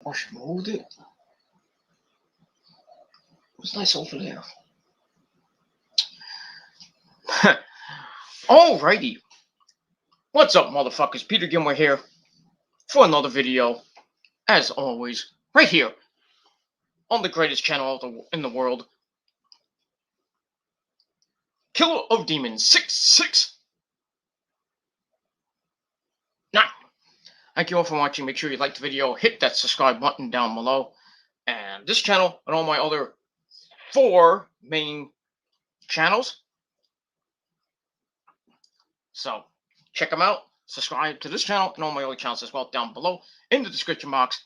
I should hold it. It's nice over there. Alrighty. What's up, motherfuckers? Peter Gilmore here for another video. As always, right here on the greatest channel in the world. Killer of Demons 669. Thank you all for watching. Make sure you like the video. Hit that subscribe button down below. And this channel and all my other 4 main channels. So check them out. Subscribe to this channel and all my other channels as well down below in the description box.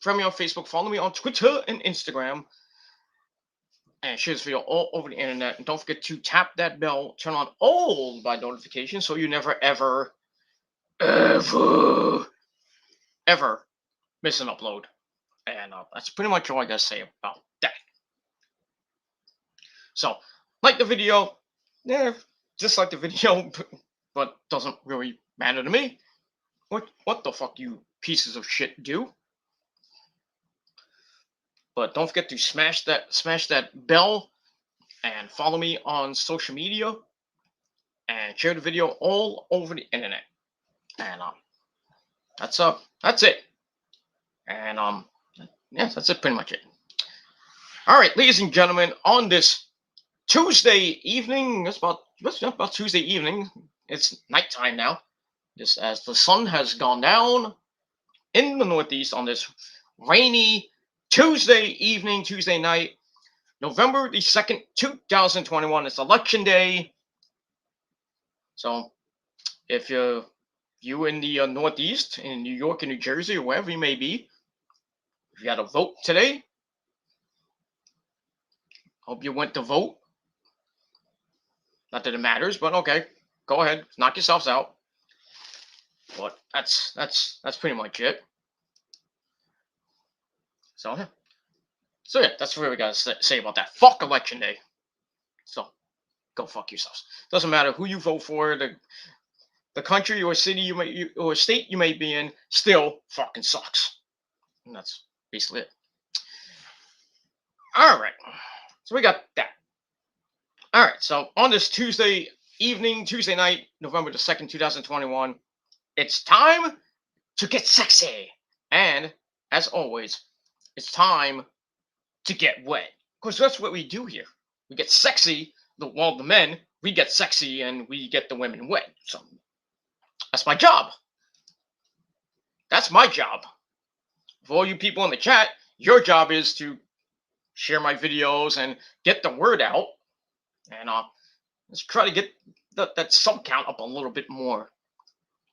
Friend me on Facebook. Follow me on Twitter and Instagram. And share this video all over the internet. And don't forget to tap that bell. Turn on all my notifications so you never, ever miss an upload. And that's pretty much all I gotta say about that. So, like the video. Yeah, dislike the video, but doesn't really matter to me. What the fuck you pieces of shit do? But don't forget to smash that bell and follow me on social media and share the video all over the internet. And that's it. And yeah, that's it, pretty much it. All right, ladies and gentlemen, on this Tuesday evening, it's about Tuesday evening. It's nighttime now, just as the sun has gone down in the Northeast on this rainy Tuesday evening, Tuesday night, November the 2nd, 2021. It's election day. So if you in the Northeast, in New York and New Jersey, or wherever you may be, if you had a vote today, hope you went to vote. Not that it matters, but okay, go ahead, knock yourselves out. But that's pretty much it. So yeah, that's what we gotta say about that. Fuck election day. So go fuck yourselves. Doesn't matter who you vote for, the country or city or state you may be in, still fucking sucks. And that's basically it. All right, so we got that. All right, so on this Tuesday evening, Tuesday night, November the 2nd, 2021, it's time to get sexy. And as always, it's time to get wet. Because that's what we do here. We get sexy. The men, we get sexy and we get the women wet. So that's my job. That's my job. For all you people in the chat, your job is to share my videos and get the word out. And let's try to get that sub count up a little bit more.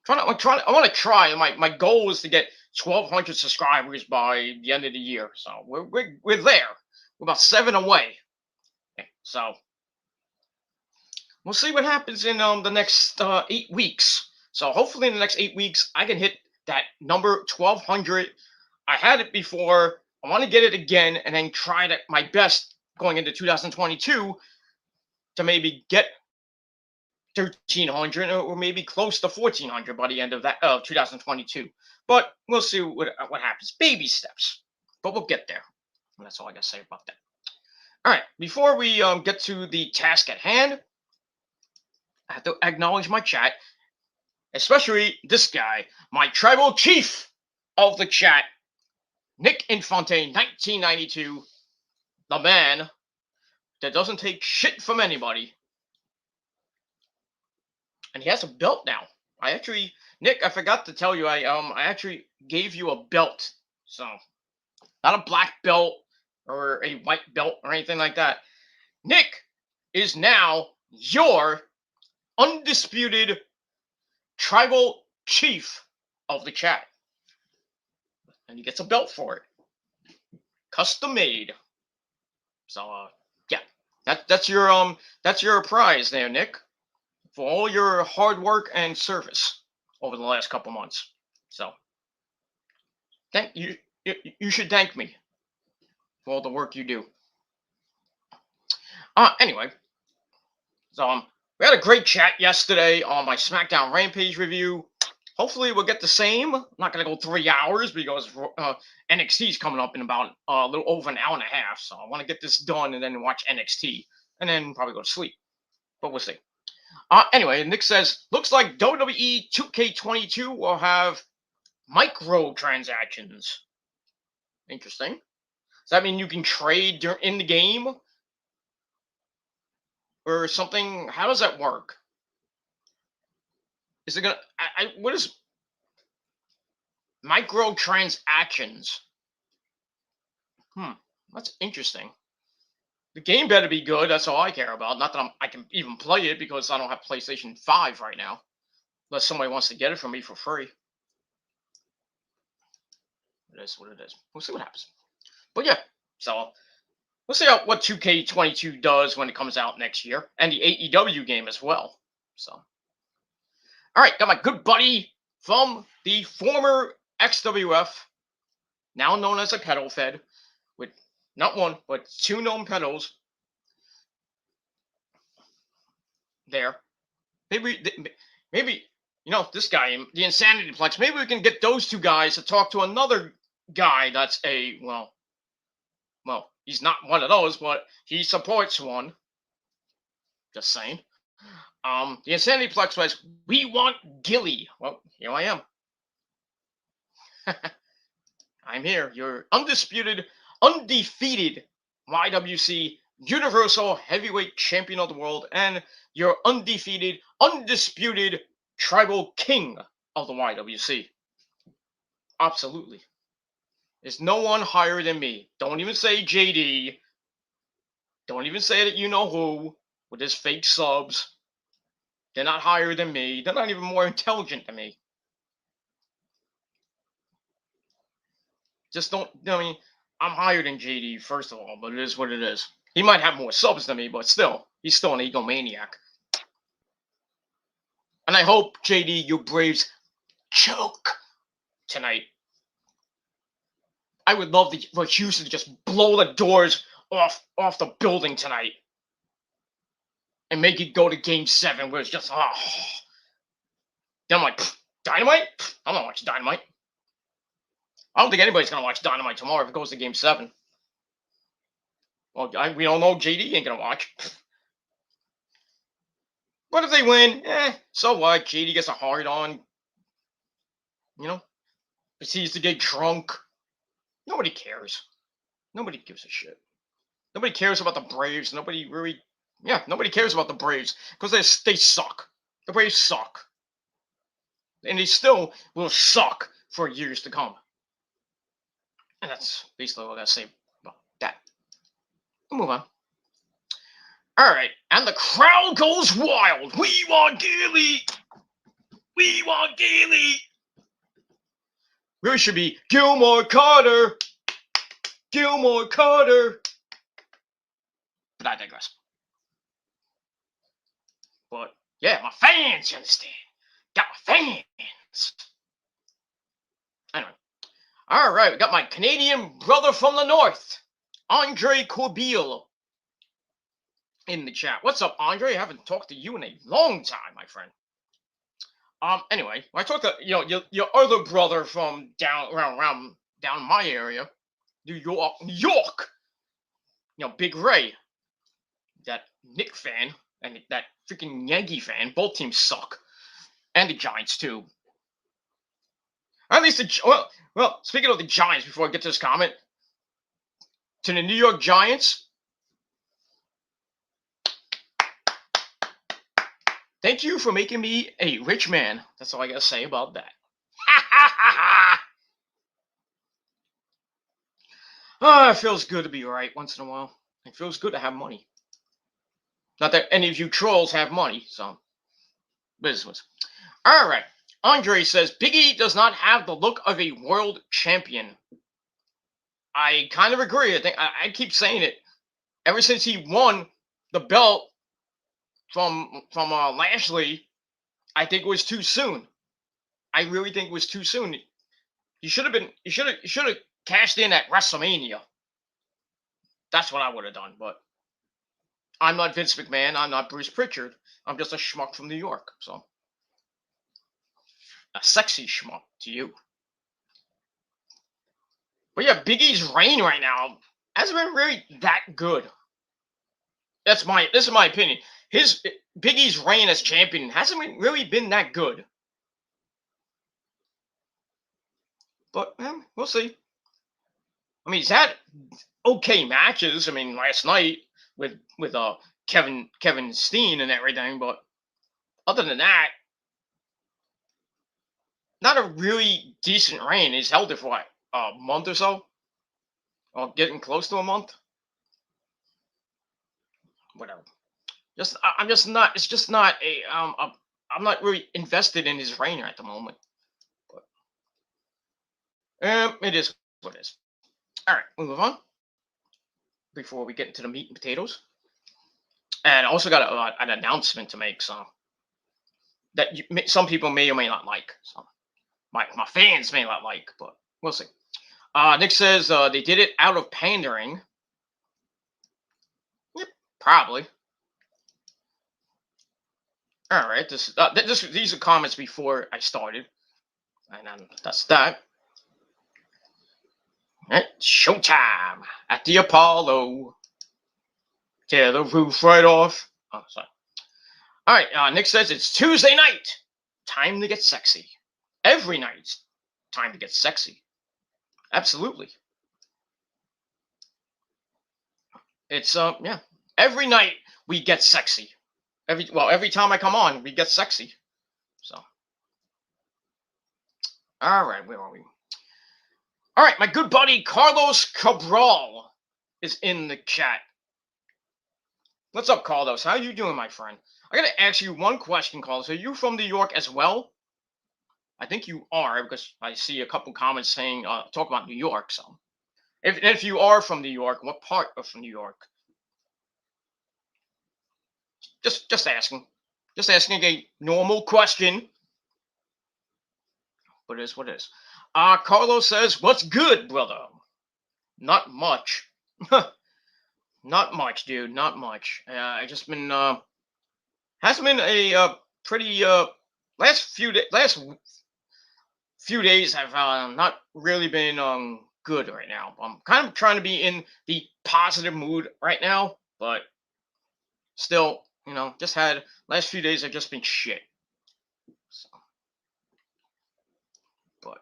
I want to try. My goal is to get 1,200 subscribers by the end of the year. So we're there. We're about 7 away. Okay, so we'll see what happens in the next 8 weeks. So hopefully in the next 8 weeks I can hit that number 1,200. I had it before. I want to get it again and then try my best going into 2022 to maybe get 1,300 or maybe close to 1,400 by the end of 2022. But we'll see what happens. Baby steps. But we'll get there. And that's all I got to say about that. All right. Before we get to the task at hand, I have to acknowledge my chat, especially this guy, my tribal chief of the chat, Nick Infante, 1992, the man that doesn't take shit from anybody. And he has a belt now. Nick, I forgot to tell you, I actually gave you a belt. So, not a black belt or a white belt or anything like that. Nick is now your undisputed tribal chief of the chat. And he gets a belt for it. Custom made. So, yeah. That's your prize there, Nick, for all your hard work and service over the last couple months. So, thank you. You should thank me for all the work you do. Anyway, so we had a great chat yesterday on my SmackDown Rampage review. Hopefully we'll get the same. I'm not gonna go 3 hours because NXT is coming up in about a little over an hour and a half. So I want to get this done and then watch NXT and then probably go to sleep. But we'll see. Anyway, Nick says looks like WWE 2K22 will have microtransactions. Interesting. Does that mean you can trade in the game or something? How does that work? Is it gonna? What is microtransactions? That's interesting. The game better be good. That's all I care about. Not that I can even play it because I don't have PlayStation 5 right now. Unless somebody wants to get it from me for free. It is what it is. We'll see what happens. But yeah, so we'll see what 2K22 does when it comes out next year. And the AEW game as well. So, all right, got my good buddy from the former XWF, now known as a pedal fed, with not one, but 2 known pedals there. Maybe, this guy, the Insanity Plex, maybe we can get those 2 guys to talk to another guy that's well, he's not one of those, but he supports one. Just saying. The Insanity Plex says, we want Gilly. Well, here I am. I'm here. Your undefeated YWC Universal Heavyweight Champion of the world and your undisputed Tribal King of the YWC. Absolutely. There's no one higher than me. Don't even say JD. Don't even say that you know who with his fake subs. They're not higher than me. They're not even more intelligent than me. Just don't, I'm higher than JD, first of all, but it is what it is. He might have more subs than me, but still, he's still an egomaniac. And I hope, JD, your Braves choke tonight. I would love for Houston to just blow the doors off the building tonight. And make it go to Game 7 where it's just, Then I'm like, Dynamite? I'm not watching Dynamite. I don't think anybody's going to watch Dynamite tomorrow if it goes to Game 7. Well, we don't know. JD ain't going to watch. But if they win, so what? JD gets a hard on. Proceeds to get drunk. Nobody cares. Nobody gives a shit. Nobody cares about the Braves. Nobody cares about the Braves because they suck. The Braves suck. And they still will suck for years to come. And that's basically what I gotta say about that. We'll move on. Alright, and the crowd goes wild. We want Gilly! We want Gilly! There should be Gilmore Carter! Gilmore Carter! But I digress. But yeah, my fans, you understand? Got my fans. Anyway. Alright, we got my Canadian brother from the north, Andre Corbeil, in the chat. What's up, Andre? I haven't talked to you in a long time, my friend. Anyway, when I talked to your other brother from down my area, New York. Big Ray, that Knick fan and that freaking Yankee fan. Both teams suck, and the Giants too. At least well, speaking of the Giants, before I get to this comment, to the New York Giants, thank you for making me a rich man. That's all I gotta say about that. It feels good to be right once in a while. It feels good to have money. Not that any of you trolls have money, so business. All right. Andre says Biggie does not have the look of a world champion. I kind of agree. I think I keep saying it. Ever since he won the belt from Lashley, I think it was too soon. I really think it was too soon. You should have cashed in at WrestleMania. That's what I would have done. But I'm not Vince McMahon. I'm not Bruce Pritchard. I'm just a schmuck from New York. So a sexy schmuck to you. But yeah, Big E's reign right now hasn't been really that good. This is my opinion. His Big E's reign as champion hasn't really been that good. But we'll see. I mean, he's had okay matches. I mean, last night with Kevin Steen and everything, but other than that, not a really decent reign. He's held it for what, a month or so, or getting close to a month. Whatever. I'm just not. It's just not I'm not really invested in his reign at the moment. But it is what it is. All right, we move on before we get into the meat and potatoes. And I also got an announcement to make. So that some people may or may not like. So my fans may not like, but we'll see. Nick says they did it out of pandering. Yep, probably. All right. These are comments before I started, and then that's that. All right, showtime at the Apollo. Tear the roof right off. Oh, sorry. All right. Nick says it's Tuesday night. Time to get sexy. Every night, time to get sexy. Absolutely. It's yeah. Every night we get sexy. Every time I come on, we get sexy. So, all right, where are we? All right, my good buddy Carlos Cabral is in the chat. What's up, Carlos? How you doing, my friend? I gotta ask you one question, Carlos. Are you from New York as well? I think you are because I see a couple comments saying talk about New York. So, if you are from New York, what part of New York? Just asking. Just asking a normal question. What is what is? Carlos says, "What's good, brother?" Not much. Not much, dude. Not much. I just been hasn't been a pretty last few days have not really been good right now. I'm kind of trying to be in the positive mood right now, but still, just had last few days have just been shit. So, but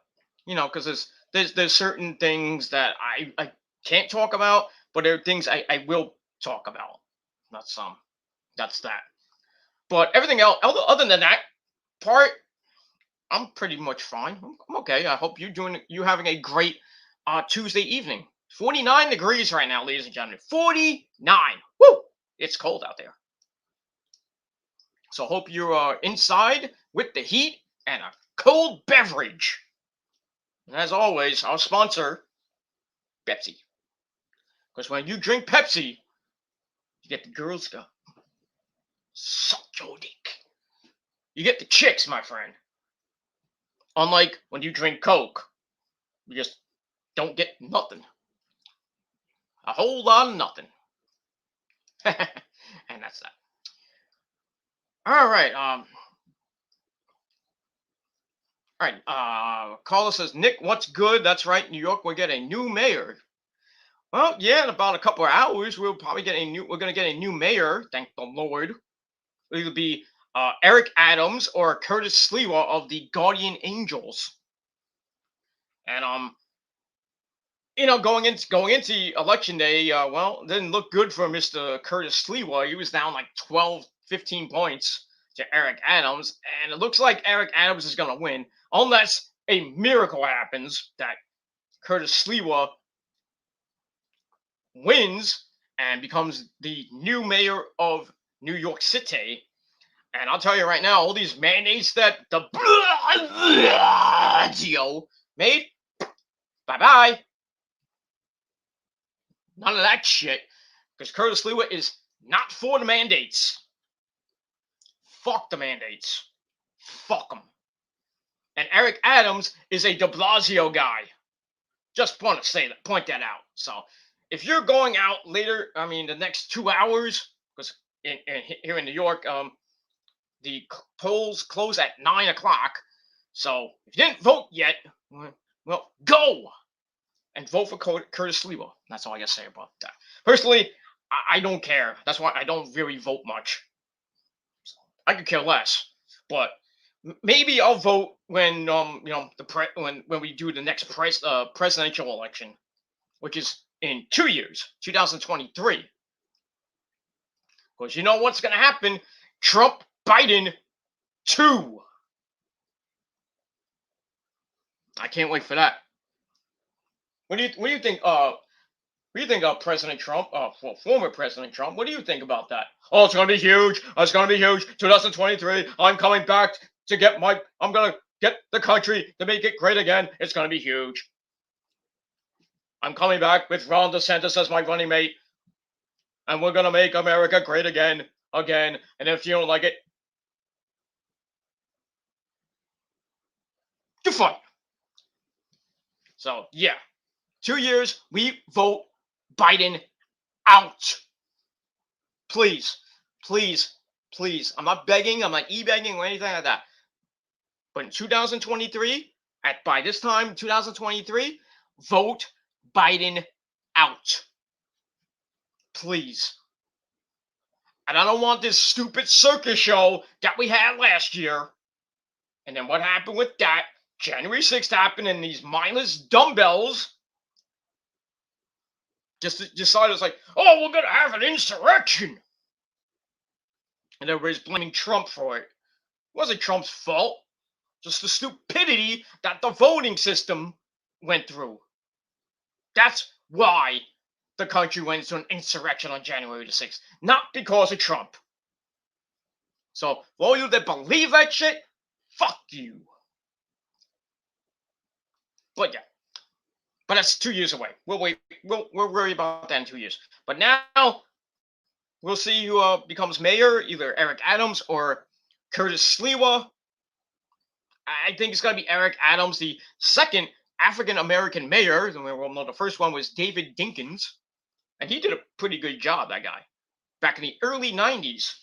because there's certain things that I can't talk about, but there are things I will talk about. That's that. But everything else, other than that part, I'm pretty much fine. I'm okay. I hope you having a great Tuesday evening. 49 degrees right now, ladies and gentlemen. 49. Woo! It's cold out there. So hope you are inside with the heat and a cold beverage. And as always, our sponsor, Pepsi. Because when you drink Pepsi, you get the girls to suck your dick. You get the chicks, my friend. Unlike when you drink Coke, you just don't get nothing. A whole lot of nothing. And that's that. All right. All right. Carlos says, Nick, what's good? That's right. New York will get a new mayor. Well, yeah, in about a couple of hours, we're gonna get a new mayor. Thank the Lord. It'll either be Eric Adams or Curtis Sliwa of the Guardian Angels. And going into election day, well, it didn't look good for Mr. Curtis Sliwa. He was down like 12, 15 points to Eric Adams, and it looks like Eric Adams is going to win unless a miracle happens that Curtis Sliwa wins and becomes the new mayor of New York City. And I'll tell you right now, all these mandates that the made, bye-bye. None of that shit. Because Curtis Sliwa is not for the mandates. Fuck the mandates. Fuck them. And Eric Adams is a de Blasio guy. Just want to point that out. So if you're going out later, I mean, the next 2 hours, because here in New York, the polls close at 9 o'clock. So if you didn't vote yet, well, go and vote for Curtis Sliwa. That's all I gotta say about that. Personally, I don't care. That's why I don't really vote much. I could care less. But maybe I'll vote when when we do the next presidential election, which is in 2 years, 2023. Because you know what's gonna happen? Trump, Biden, 2. I can't wait for that. What do you think? What do you think of President Trump? Former President Trump. What do you think about that? Oh, it's gonna be huge. It's gonna be huge. 2023. I'm coming back to get my. I'm gonna get the country to make it great again. It's gonna be huge. I'm coming back with Ron DeSantis as my running mate, and we're gonna make America great again, again. And if you don't like it, you're fine. So yeah, 2 years. We vote Biden out. Please, please, please. I'm not begging. I'm not e-begging or anything like that. But in 2023, by this time, 2023, vote Biden out. Please. And I don't want this stupid circus show that we had last year. And then what happened with that? January 6th happened, and these mindless dumbbells just decided it's like, oh, we're gonna have an insurrection. And everybody's blaming Trump for it. It wasn't Trump's fault. Just the stupidity that the voting system went through. That's why the country went into an insurrection on January the 6th. Not because of Trump. So, for all you that believe that shit, fuck you. But yeah. But that's 2 years away. We'll wait. We'll worry about that in 2 years. But now, we'll see who becomes mayor, either Eric Adams or Curtis Sliwa. I think it's going to be Eric Adams, the second African-American mayor. Well, no, the first one was David Dinkins. And he did a pretty good job, that guy, back in the early 90s.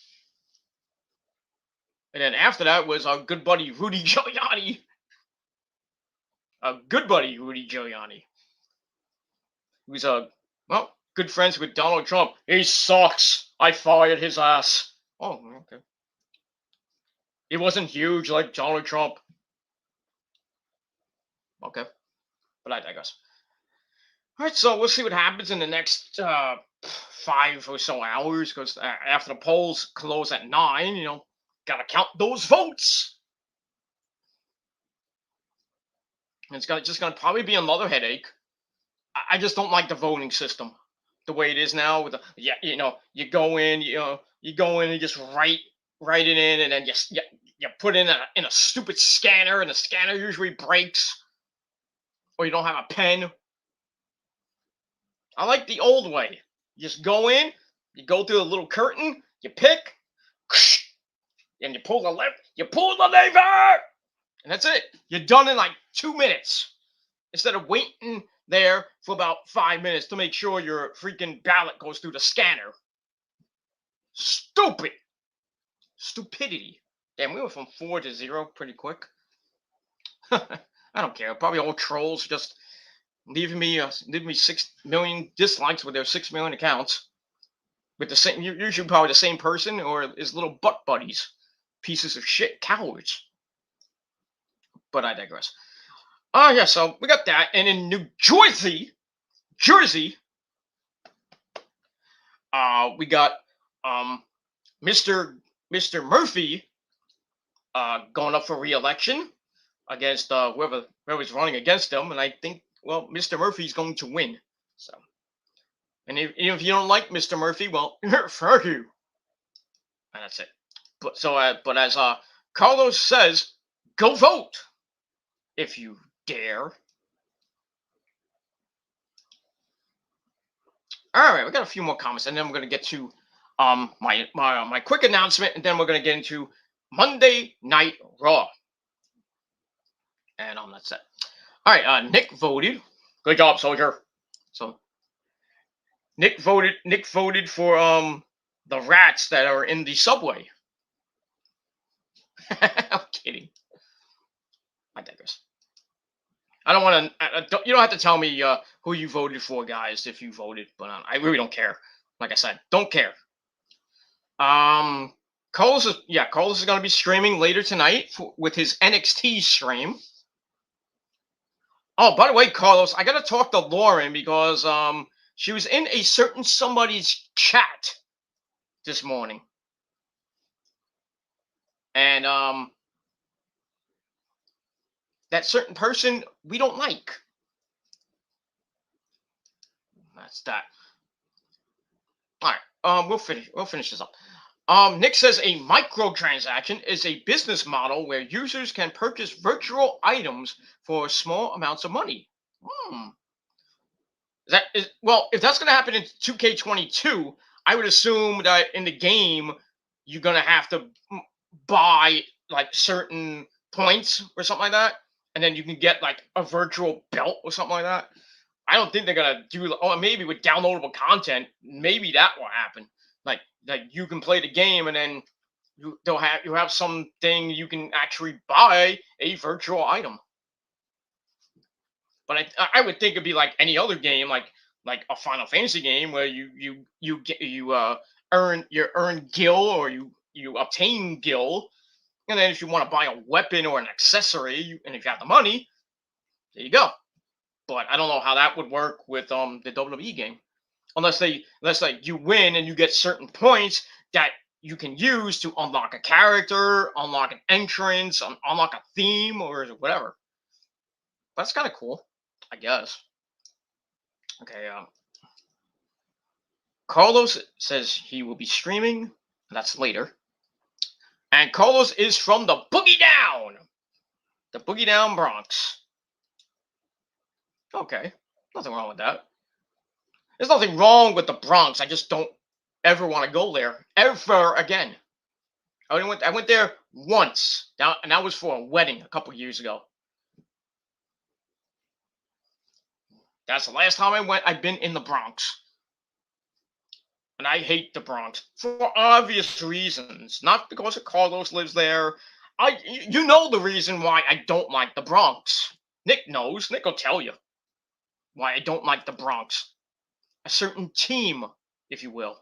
And then after that was our good buddy Rudy Giuliani. A good buddy Rudy Giuliani. Who's good friends with Donald Trump. He sucks. I fired his ass. Oh, okay. He wasn't huge like Donald Trump. Okay. But I digress. All right, so we'll see what happens in the next 5 or so hours, because after the polls close at 9, gotta count those votes. And it's just gonna probably be another headache. I just don't like the voting system, the way it is now. With you go in, and you just write it in, and then you put in a stupid scanner, and the scanner usually breaks, or you don't have a pen. I like the old way. You just go in, you go through a little curtain, you pick, and you pull the lever, and that's it. You're done in like 2 minutes, instead of waiting there for about 5 minutes to make sure your freaking ballot goes through the scanner. Stupidity. Damn, we went from 4 to 0 pretty quick. I don't care. Probably all trolls just leaving me 6 million dislikes with their 6 million accounts, with the same, usually probably the same person or his little butt buddies, pieces of shit, cowards. But I digress. Yeah, so we got that, and in New Jersey, we got Mr. Murphy going up for re-election against whoever's running against him, and I think, well, Mr. Murphy's going to win. So, and if you don't like Mr. Murphy, well, fuck you. And that's it. But as Carlos says, go vote if you dare. All right, we got a few more comments, and then we're gonna get to my quick announcement, and then we're gonna get into Monday Night Raw. And that's it. All right, Nick voted. Good job, soldier. So Nick voted for the rats that are in the subway. I'm kidding. I digress. I don't want to. You don't have to tell me who you voted for, guys, if you voted, but I really don't care. Like I said, don't care. Carlos is going to be streaming later tonight with his NXT stream. Oh, by the way, Carlos, I got to talk to Lauren because she was in a certain somebody's chat this morning, and that certain person we don't like. That's that. All right. We'll finish this up. Nick says a microtransaction is a business model where users can purchase virtual items for small amounts of money. Well, if that's going to happen in 2K22, I would assume that in the game you're going to have to buy like certain points or something like that, and then you can get like a virtual belt or something like that. I don't think they're gonna do. Oh, maybe with downloadable content, maybe that will happen. Like you can play the game and then you have something you can actually buy a virtual item. But I would think it'd be like any other game, like a Final Fantasy game where you earn gil, or you obtain gil, and then if you want to buy a weapon or an accessory, and if you have the money, there you go. But I don't know how that would work with the WWE game, unless you win and you get certain points that you can use to unlock a character, unlock an entrance, unlock a theme, or whatever. That's kind of cool, I guess. Okay. Carlos says he will be streaming. That's later. And Carlos is from the Boogie Down, Bronx. Okay, nothing wrong with that. There's nothing wrong with the Bronx. I just don't ever want to go there ever again. I went there once, and that was for a wedding a couple years ago. That's the last time I went. I've been in the Bronx. And I hate the Bronx for obvious reasons. Not because Carlos lives there. You know the reason why I don't like the Bronx. Nick knows. Nick will tell you why I don't like the Bronx. A certain team, if you will,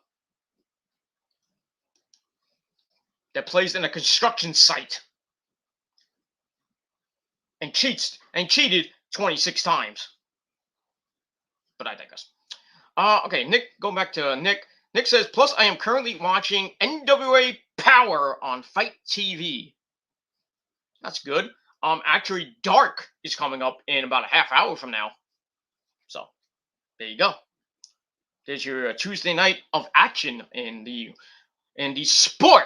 that plays in a construction site and cheated 26 times. But I digress. Okay, Nick, go back to Nick. Nick says, plus I am currently watching NWA Power on Fight TV. That's good. Actually, Dark is coming up in about a half hour from now. So, there you go. There's your Tuesday night of action in the sport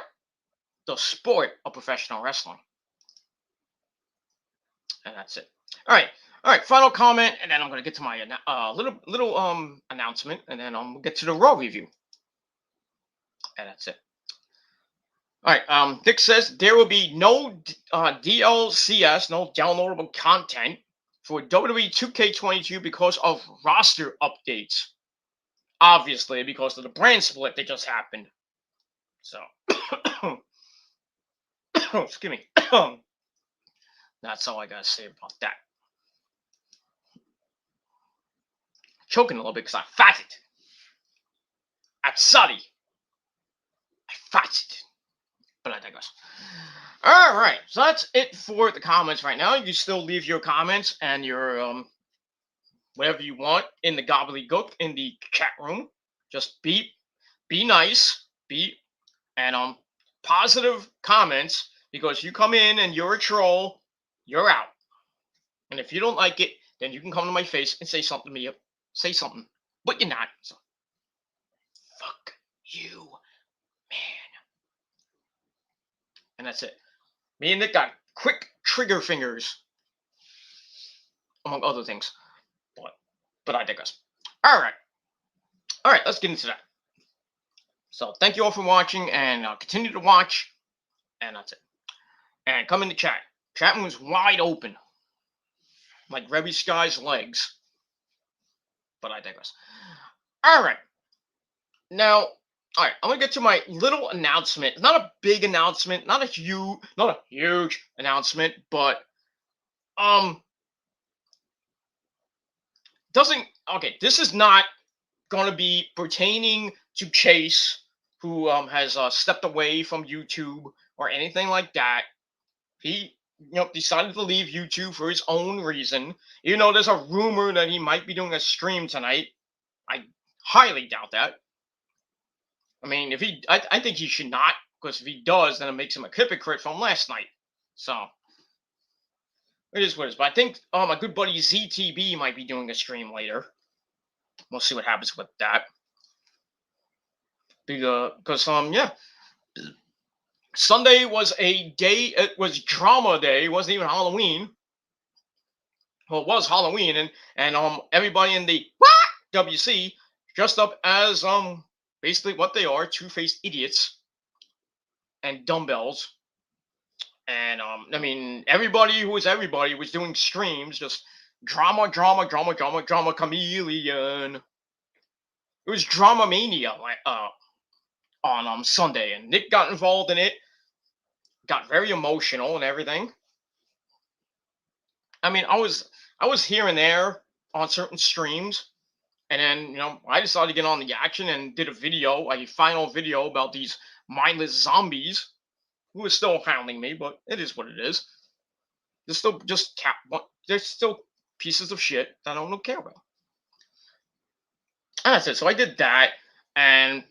of professional wrestling. And that's it. All right. Final comment, and then I'm gonna get to my little announcement, and then we'll get to the Raw review. And that's it. All right. Dick says there will be no DLCS, no downloadable content for WWE 2K22 because of roster updates. Obviously, because of the brand split that just happened. So, excuse me. That's all I gotta say about that. Choking a little bit because I fatted. I'm sorry. I fatted. But I digress. All right, so that's it for the comments right now. You can still leave your comments and your whatever you want in the gobbledygook in the chat room. Just be nice, and positive comments, because you come in and you're a troll, you're out. And if you don't like it, then you can come to my face and say something to me. Say something, but you're not. So, fuck you, man. And that's it. Me and Nick got quick trigger fingers, among other things. But I digress. All right, let's get into that. So thank you all for watching, and continue to watch, and that's it. And come in the chat. Chat room is wide open, like Revy Sky's legs. But I digress. All right. Now, all right, I'm gonna get to my little announcement. Not a big announcement, not a huge announcement, but Um, doesn't okay. This is not going to be pertaining to Chase, who has stepped away from YouTube or anything like that. He decided to leave YouTube for his own reason. Even though there's a rumor that he might be doing a stream tonight, I highly doubt that. I mean, if he, I think he should not, because if he does, then it makes him a hypocrite from last night. So it is what it is. But I think my good buddy ZTB might be doing a stream later. We'll see what happens with that. Because yeah, Sunday was a day. It was drama day. It wasn't even Halloween. Well, it was Halloween, and everybody in the WC dressed up as basically what they are, two-faced idiots and dumbbells. And I mean, everybody was doing streams, just drama, drama, drama, drama, drama, chameleon. It was drama mania, like on Sunday, and Nick got involved in it, got very emotional and everything. I mean, I was here and there on certain streams, and then I decided to get on the action and did a final video about these mindless zombies who are still hounding me, but it is what it is. They're still just they're still pieces of shit that I don't care about. And that's it. So I did that, and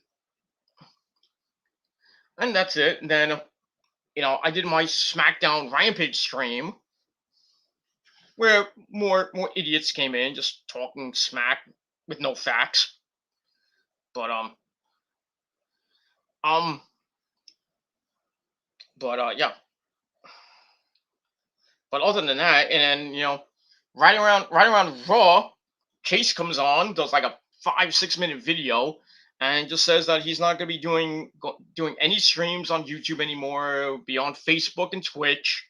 that's it. And then I did my SmackDown Rampage stream where more idiots came in just talking smack with no facts. But um yeah. But other than that, and then right around Raw, Chase comes on, does like a 5-6 minute video, and just says that he's not going to be doing any streams on YouTube anymore, be on Facebook and Twitch.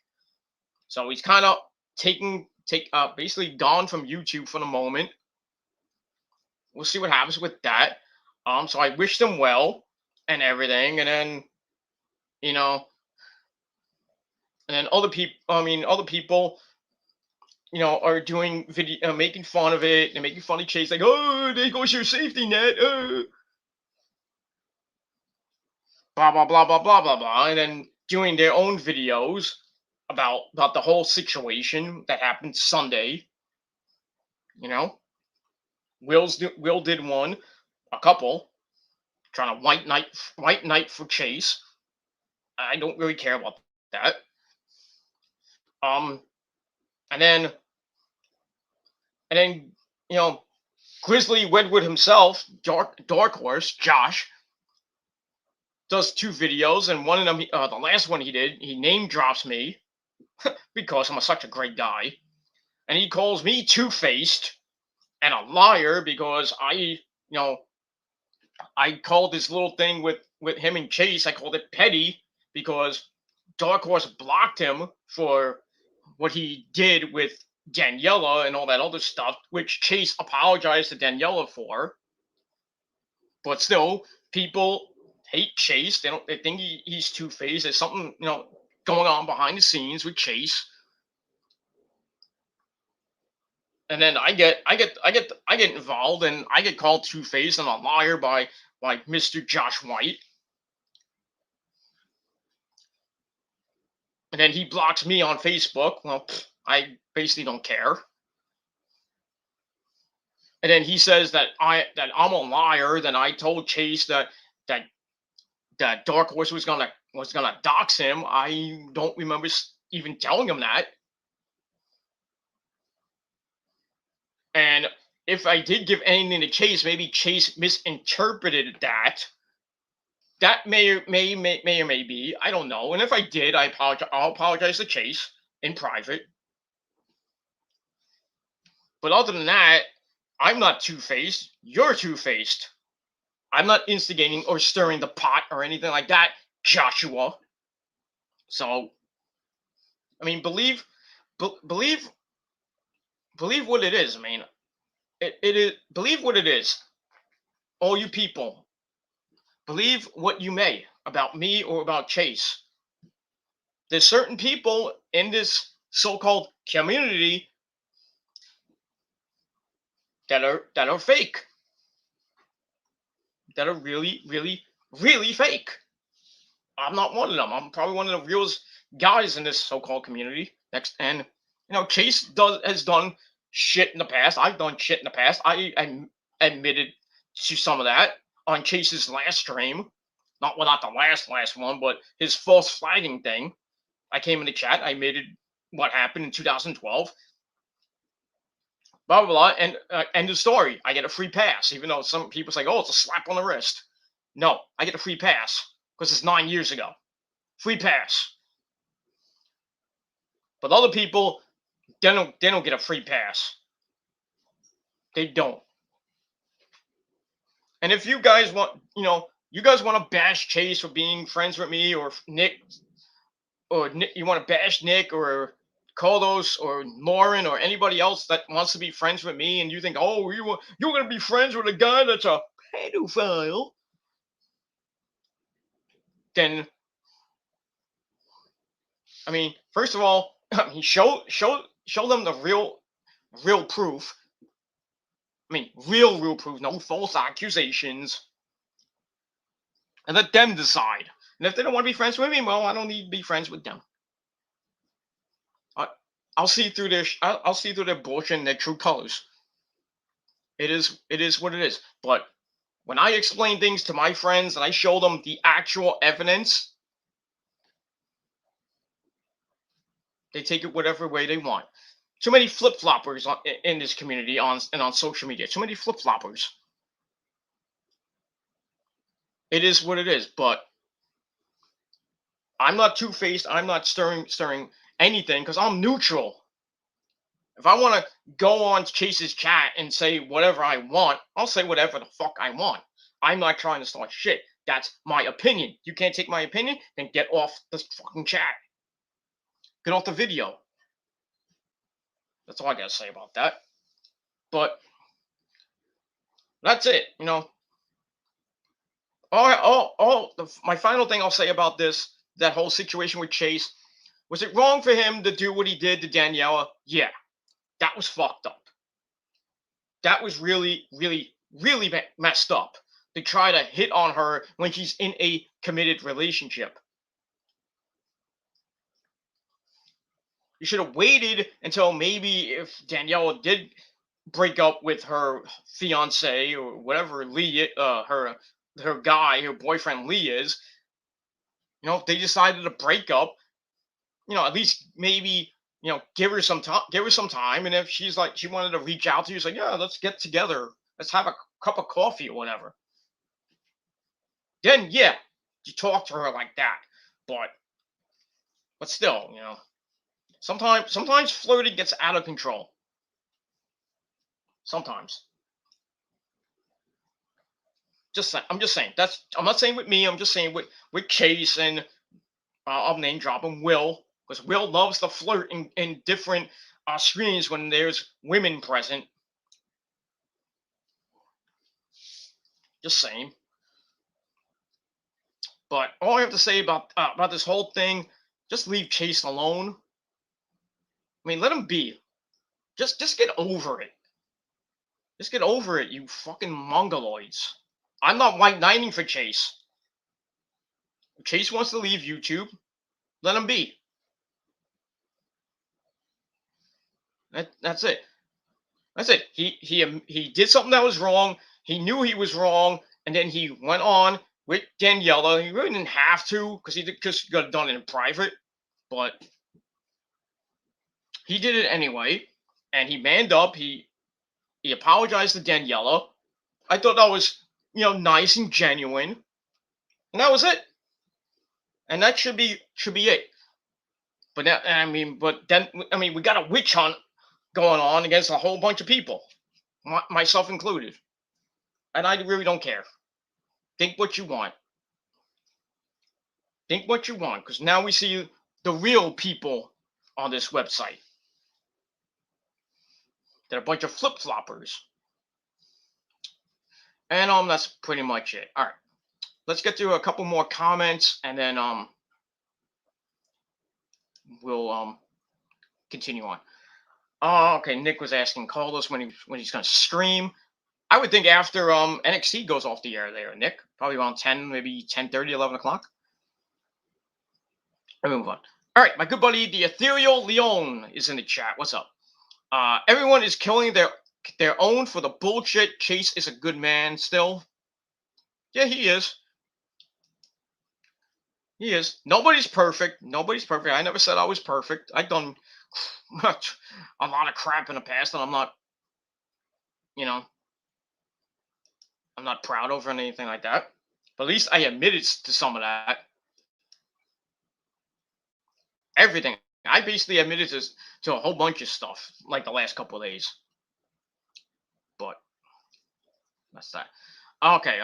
So he's kind of basically gone from YouTube for the moment. We'll see what happens with that. So I wished him well and everything, and then you know, and then other people, are doing video, making fun of it and making fun of Chase, like, oh, there goes your safety net, blah blah blah blah blah blah blah, and then doing their own videos about the whole situation that happened Sunday. You know, Will did one, a couple trying to white knight for Chase. I don't really care about that. Um, and then and then Grizzly Wedwood himself, Dark Horse Josh, does two videos, and one of them, the last one he did, he name drops me because I'm such a great guy, and he calls me two-faced and a liar because I called this little thing with him and Chase. I called it petty because Dark Horse blocked him for what he did with Daniela and all that other stuff, which Chase apologized to Daniela for. But still, people hate Chase. They think he's two-faced. There's something going on behind the scenes with Chase. And then I get involved, and I get called two-faced and a liar by Mr. Josh White. And then he blocks me on Facebook. Well, I basically don't care. And then he says that I'm a liar. Then I told Chase that Dark Horse was gonna dox him. I don't remember even telling him that. And if I did give anything to Chase, maybe Chase misinterpreted that. That may or may be. I don't know. And if I did, I'll apologize to Chase in private. But other than that, I'm not two-faced. You're two-faced. I'm not instigating or stirring the pot or anything like that, Joshua. So, I mean, believe what it is. I mean, it is, believe what it is. All you people, believe what you may about me or about Chase. There's certain people in this so-called community that are fake, that are really, really, really fake. I'm not one of them. I'm probably one of the realest guys in this so-called community. Next, and Chase has done shit in the past. I've done shit in the past. I admitted to some of that on Chase's last stream, not without the last one, but his false flagging thing. I came in the chat. I admitted what happened in 2012. Blah blah blah, and end of story. I get a free pass, even though some people say, "Oh, it's a slap on the wrist." No, I get a free pass because it's 9 years ago. Free pass. But other people, they don't get a free pass. They don't. And if you guys want, you guys want to bash Chase for being friends with me, or Nick, or Nick, you want to bash Nick or Carlos or Lauren or anybody else that wants to be friends with me, and you think, oh, you're gonna be friends with a guy that's a pedophile, then I mean, first of all, show them the real proof. I mean, real proof, no false accusations, and let them decide. And if they don't want to be friends with me, well, I don't need to be friends with them. I, I'll see through their I'll see through their bullshit and their true colors. It is what it is. But when I explain things to my friends and I show them the actual evidence, they take it whatever way they want. Too many flip floppers in this community on social media. Too many flip floppers. It is what it is. But I'm not two faced. I'm not stirring anything because I'm neutral. If I want to go on Chase's chat and say whatever I want, I'll say whatever the fuck I want. I'm not trying to start shit. That's my opinion. You can't take my opinion, then get off the fucking chat. Get off the video. That's all I gotta say about that. But that's it. My final thing I'll say about that whole situation with Chase, was it wrong for him to do what he did to Daniela? Yeah, that was fucked up. That was really, really, really messed up to try to hit on her when she's in a committed relationship. You should have waited until maybe if Daniela did break up with her fiance or whatever Lee, her guy, her boyfriend Lee is. If they decided to break up, at least maybe give her some time. And if she's like, she wanted to reach out to you, like, yeah, let's get together, let's have a cup of coffee or whatever, then yeah, you talk to her like that. But still, sometimes flirting gets out of control. Sometimes. I'm just saying. I'm not saying with me. I'm just saying with Chase, and I'll name drop him, Will, because Will loves to flirt in different screens when there's women present. Just saying. But all I have to say about this whole thing, just leave Chase alone. I mean, let him be. Just get over it. Just get over it, you fucking mongoloids. I'm not white knighting for Chase. If Chase wants to leave YouTube, let him be. That's it. That's it. He did something that was wrong. He knew he was wrong, and then he went on with Daniela. He really didn't have to, because he just got it done in private, but he did it anyway, and he manned up. He apologized to Daniela. I thought that was nice and genuine, and that was it. And that should be it. But then we got a witch hunt going on against a whole bunch of people, myself included, and I really don't care. Think what you want. Think what you want, because now we see the real people on this website. They're a bunch of flip floppers. And that's pretty much it. All right, let's get to a couple more comments, and then we'll continue on. Oh, okay. Nick was asking Carlos when he's gonna stream. I would think after NXT goes off the air there, Nick. Probably around 10, maybe 10:30, 11 o'clock. Let me move on. All right, my good buddy, the Ethereal Leon is in the chat. What's up? Everyone is killing their own for the bullshit. Chase is a good man still. Yeah, he is. He is. Nobody's perfect. Nobody's perfect. I never said I was perfect. I've done a lot of crap in the past, and I'm not, you know, I'm not proud of or anything like that. But at least I admitted to some of that. Everything. I basically admitted to a whole bunch of stuff like the last couple of days. But that's that. Okay.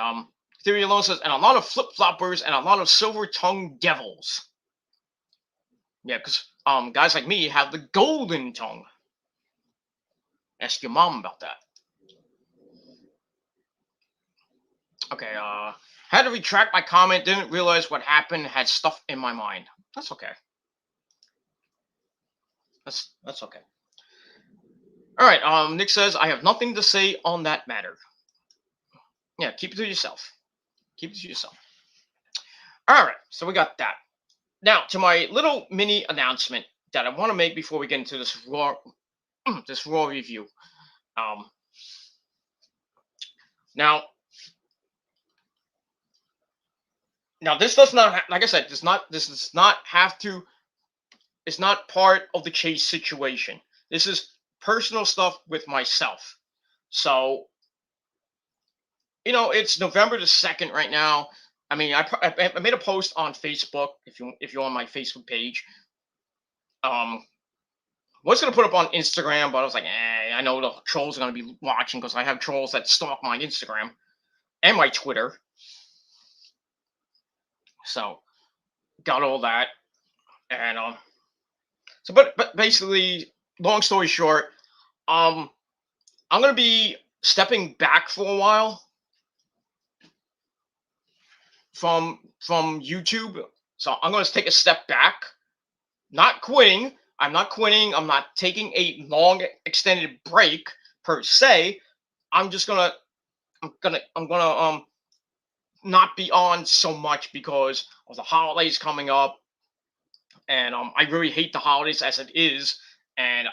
Theory alone says, and a lot of flip floppers and a lot of silver tongue devils. Yeah, because guys like me have the golden tongue. Ask your mom about that. Okay, had to retract my comment, didn't realize what happened, had stuff in my mind. That's okay. That's okay. Alright, Nick says, I have nothing to say on that matter. Yeah, keep it to yourself. Keep it to yourself. Alright, so we got that. Now, to my little mini announcement that I want to make before we get into this raw review. Now this does not, like I said, this does not have to. It's not part of the Chase situation. This is personal stuff with myself. So, it's November the 2nd right now. I mean, I made a post on Facebook. If you're on my Facebook page, was gonna put up on Instagram, but I was like, I know the trolls are gonna be watching because I have trolls that stalk my Instagram and my Twitter. So, got all that, and so but basically, long story short, I'm gonna be stepping back for a while from YouTube. So I'm gonna take a step back. Not quitting. I'm not quitting. I'm not taking a long extended break per se. I'm gonna not be on so much because of the holidays coming up, and I really hate the holidays as it is, and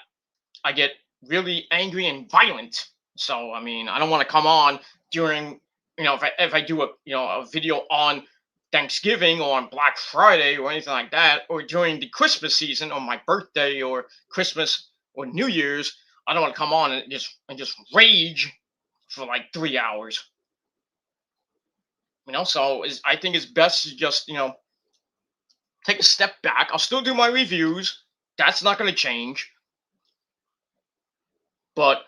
I get really angry and violent. So I mean, I don't want to come on during, if I do a video on Thanksgiving or on Black Friday or anything like that, or during the Christmas season on my birthday or Christmas or New Year's. I don't want to come on and just rage for like 3 hours. So I think it's best to just take a step back. I'll still do my reviews. That's not going to change. But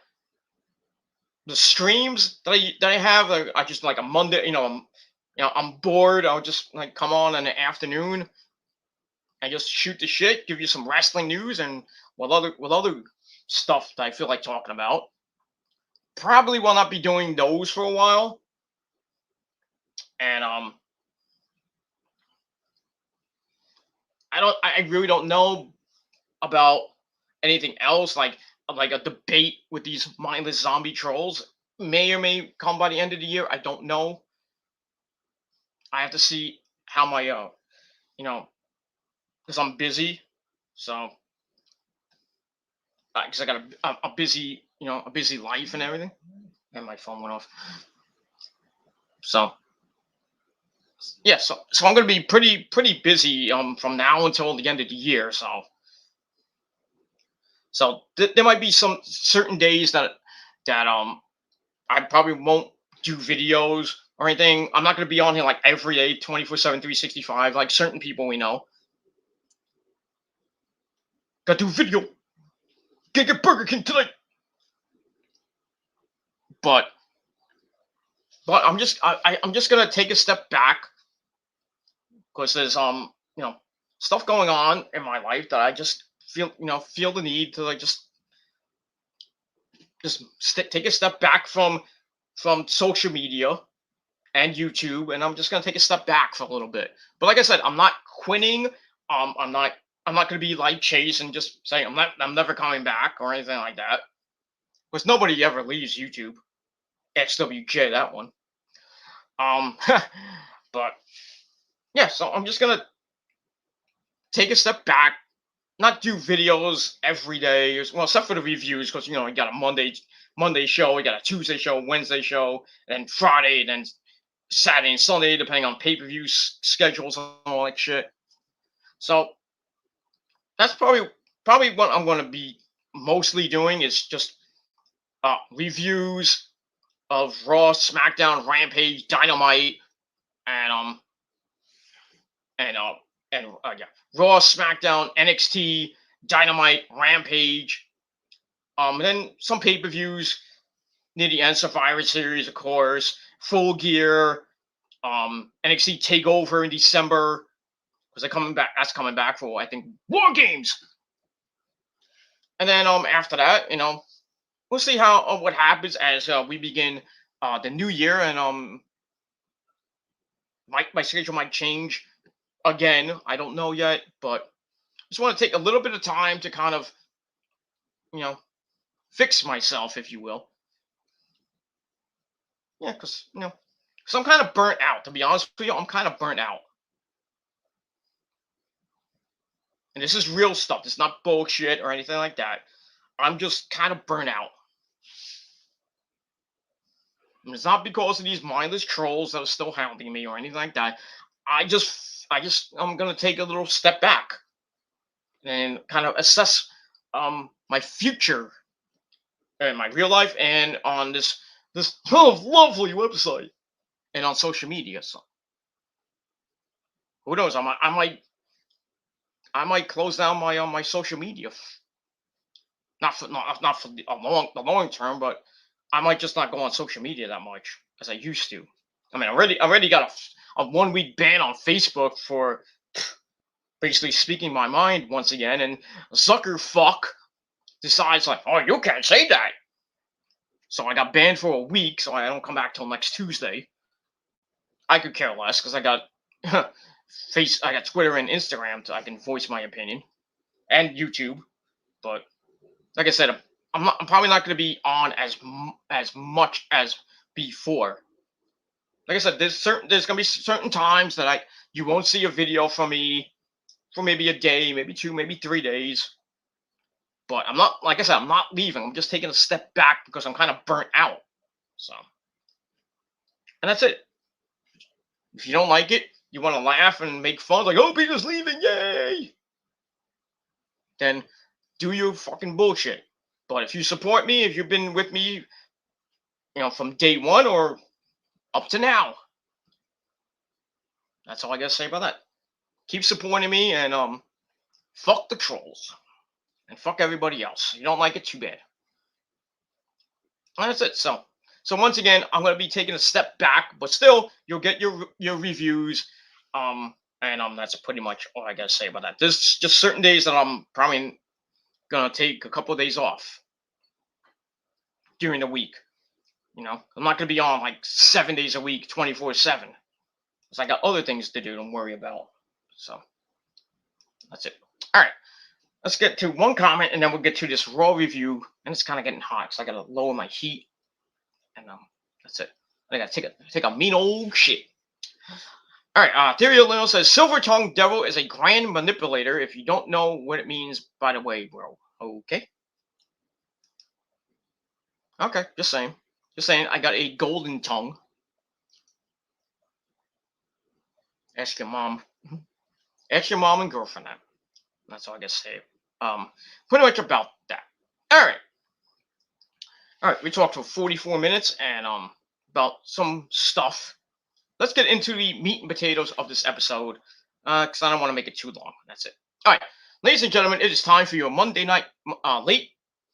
the streams that I have are just like a Monday. I'm bored. I'll just like come on in the afternoon and just shoot the shit, give you some wrestling news and with other stuff that I feel like talking about. Probably will not be doing those for a while. And I really don't know about anything else like a debate with these mindless zombie trolls. May or may come by the end of the year. I don't know. I have to see how my because I'm busy, so because I got a busy a busy life and everything, and my phone went off. So yeah, so I'm gonna be pretty busy from now until the end of the year. So there might be some certain days that I probably won't do videos or anything. I'm not gonna be on here like every day, 24/7, 365, like certain people we know. Gotta do video. Gotta get Burger King tonight. But I'm just gonna take a step back because there's stuff going on in my life that I just feel the need to like just take a step back from social media and YouTube, and I'm just gonna take a step back for a little bit. But like I said, I'm not quitting. I'm I'm not gonna be like Chase and just saying I'm never coming back or anything like that. Because nobody ever leaves YouTube. XWJ that one. Um, but yeah, so I'm just gonna take a step back, not do videos every day, well, except for the reviews, because you got a Monday show, you got a Tuesday show, Wednesday show, and then Friday, and then Saturday and Sunday, depending on pay-per-view schedules and all that shit. So that's probably what I'm going to be mostly doing is just reviews of Raw, SmackDown, Rampage, Dynamite, and and uh yeah, Raw, SmackDown, NXT, Dynamite, Rampage. And then some pay-per-views near the end, Survivor Series, of course, Full Gear, NXT Takeover in December. Because they're coming back. That's coming back for I think War Games. And then after that, we'll see how what happens as we begin the new year, and my schedule might change again. I don't know yet, but just want to take a little bit of time to kind of you know fix myself, if you will. Yeah, because I'm kind of burnt out. To be honest with you, I'm kind of burnt out. And this is real stuff. It's not bullshit or anything like that. I'm just kind of burnt out. And it's not because of these mindless trolls that are still hounding me or anything like that. I'm gonna take a little step back and kind of assess my future in my real life and on this lovely website and on social media. So who knows? I might close down my social media. Not for the long term, but I might just not go on social media that much as I used to. I mean, I already got a 1 week ban on Facebook for basically speaking my mind once again, and Zucker fuck decides like, oh, you can't say that. So I got banned for a week, so I don't come back till next Tuesday. I could care less because I got I got Twitter and Instagram, so I can voice my opinion, and YouTube. But like I said, I'm probably not going to be on as much as before. Like I said, there's going to be certain times that you won't see a video from me for maybe a day, maybe 2, maybe 3 days. But I'm not, like I said, I'm not leaving. I'm just taking a step back because I'm kind of burnt out. So, and that's it. If you don't like it, you want to laugh and make fun, like, oh, Peter's leaving, yay! Then do your fucking bullshit. But if you support me, if you've been with me, from day one or up to now, that's all I gotta say about that. Keep supporting me and fuck the trolls and fuck everybody else. You don't like it, too bad. And that's it. So once again, I'm gonna be taking a step back, but still, you'll get your reviews. And that's pretty much all I gotta say about that. There's just certain days that I'm probably gonna take a couple of days off during the week. I'm not gonna be on like 7 days a week, 24/7. Because I got other things to do and worry about. So that's it. All right, let's get to one comment, and then we'll get to this Raw review. And it's kind of getting hot, so I gotta lower my heat. And that's it. I gotta take a mean old shit. All right, Theory Leno says Silver Tongue Devil is a grand manipulator. If you don't know what it means, by the way, bro. Okay. Okay, just saying. Just saying, I got a golden tongue. Ask your mom. Ask your mom and girlfriend that. That's all I gotta say. Pretty much about that. All right. We talked for 44 minutes and about some stuff. Let's get into the meat and potatoes of this episode, because I don't want to make it too long. That's it. All right, ladies and gentlemen, it is time for your Monday night, late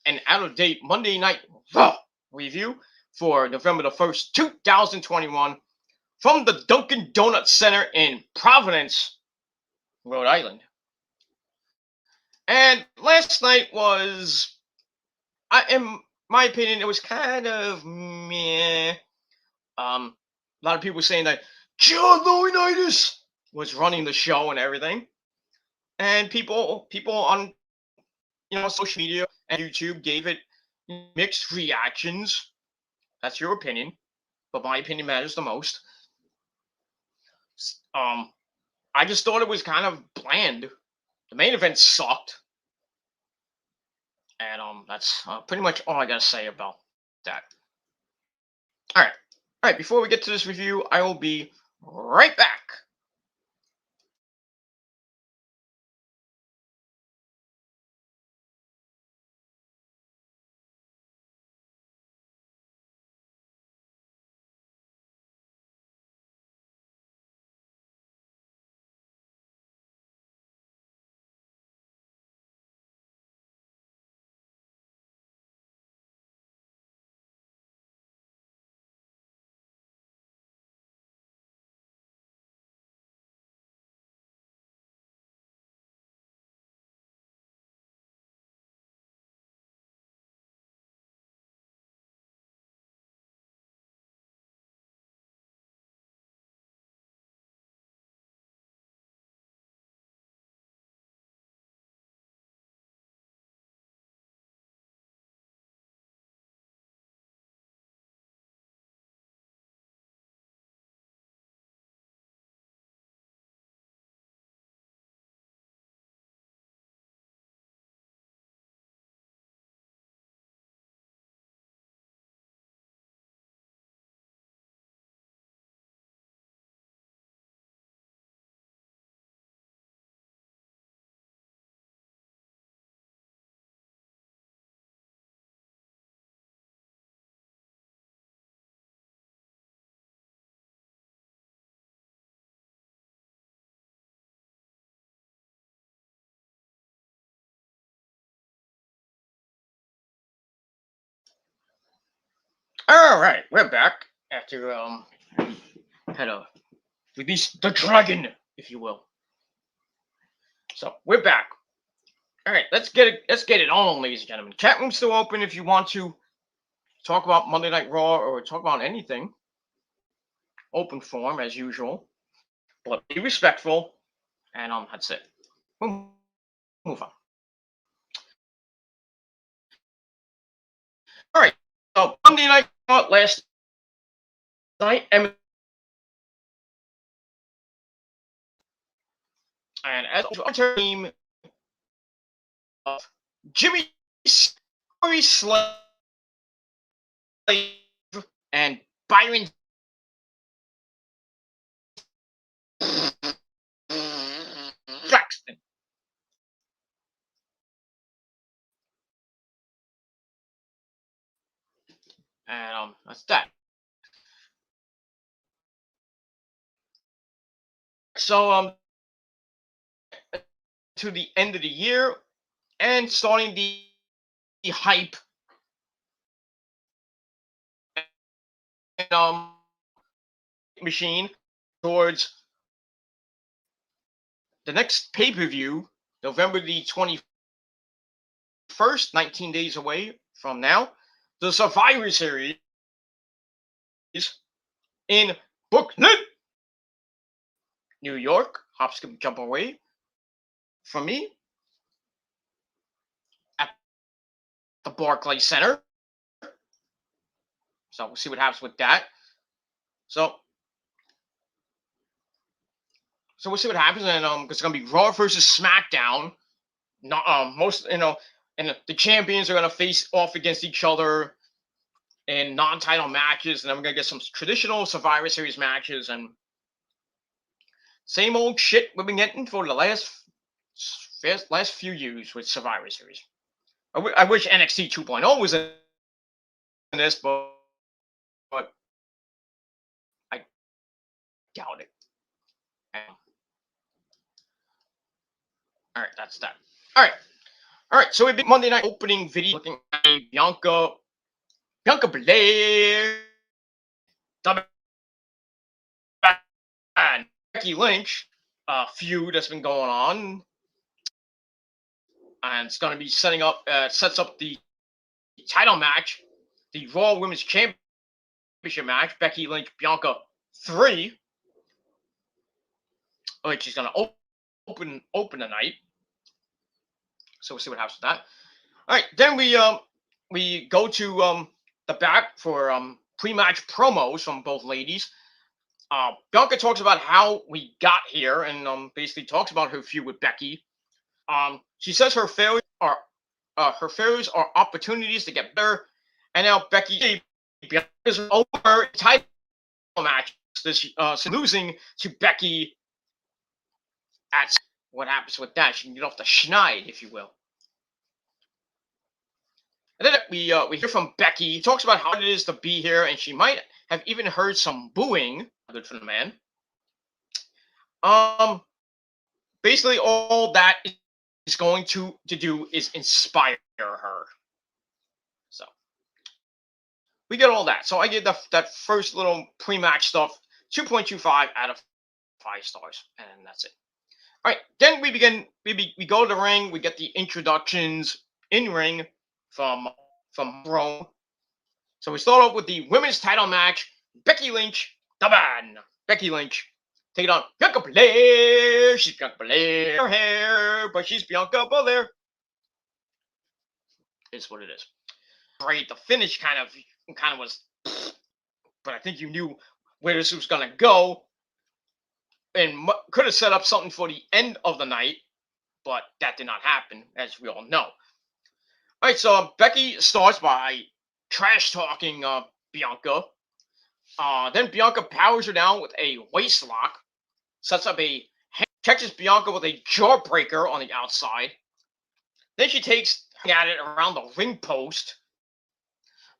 and out of date Monday night Raw review for November the 1st, 2021, from the Dunkin' Donuts Center in Providence, Rhode Island. And last night was, in my opinion, it was kind of meh. A lot of people saying that John Laurinaitis was running the show and everything. and people on social media and YouTube gave it mixed reactions. That's your opinion, but my opinion matters the most. Um, I just thought it was kind of bland. The main event sucked, and that's pretty much all I gotta say about that. All right, all right. Before we get to this review, I will be right back. All right, we're back after had a release the dragon, if you will. So we're back. All right, let's get it on, ladies and gentlemen. Chat room's still open if you want to talk about Monday Night Raw or talk about anything. Open forum as usual, but be respectful. And that's it. We'll move on. All right. So Monday Night Raw last night, and as a team of Jimmy Slave and Byron Jackson. And that's that. So to the end of the year and starting the hype and, machine towards the next pay-per-view, November the 21st, 19 days away from now, the Survivor Series in Brooklyn, New York. Hop, skip, jump away from me at the Barclays Center. So we'll see what happens with that. So we'll see what happens, and it's gonna be Raw versus SmackDown. Not most and the champions are gonna face off against each other in non-title matches, and then we're gonna get some traditional Survivor Series matches and same old shit we've been getting for the last few years with Survivor Series. I wish NXT 2.0 was in this, but I doubt it. All right, that's that. All right. So we big Monday night opening video looking at Bianca Belair, and Becky Lynch feud that's been going on, and it's going to be sets up the title match, the Raw Women's Championship match, Becky Lynch Bianca 3, which is going to open the night. So we'll see what happens with that. All right, then we go to the back for pre-match promos from both ladies. Bianca talks about how we got here and basically talks about her feud with Becky. She says her failures are opportunities to get better, and now Becky is over title match. This losing to Becky at what happens with that? She can get off the schneid, if you will. And then we hear from Becky. She talks about how it is to be here, and she might have even heard some booing. Good for the man. Basically, all that is going to do is inspire her. So we get all that. So I give that first little pre-match stuff 2.25 out of 5 stars, and that's it. All right, then we begin. We go to the ring. We get the introductions in ring from Rome. So we start off with the women's title match. Becky Lynch, the man. Becky Lynch taking on Bianca Belair. She's Bianca Belair. Her hair, but she's Bianca Belair. It's what it is. Great. The finish kind of was, but I think you knew where this was gonna go, and could have set up something for the end of the night, but that did not happen, as we all know. All right, so Becky starts by trash talking Bianca. Then Bianca powers her down with a waist lock, sets up catches Bianca with a jawbreaker on the outside. Then she takes at it around the ring post,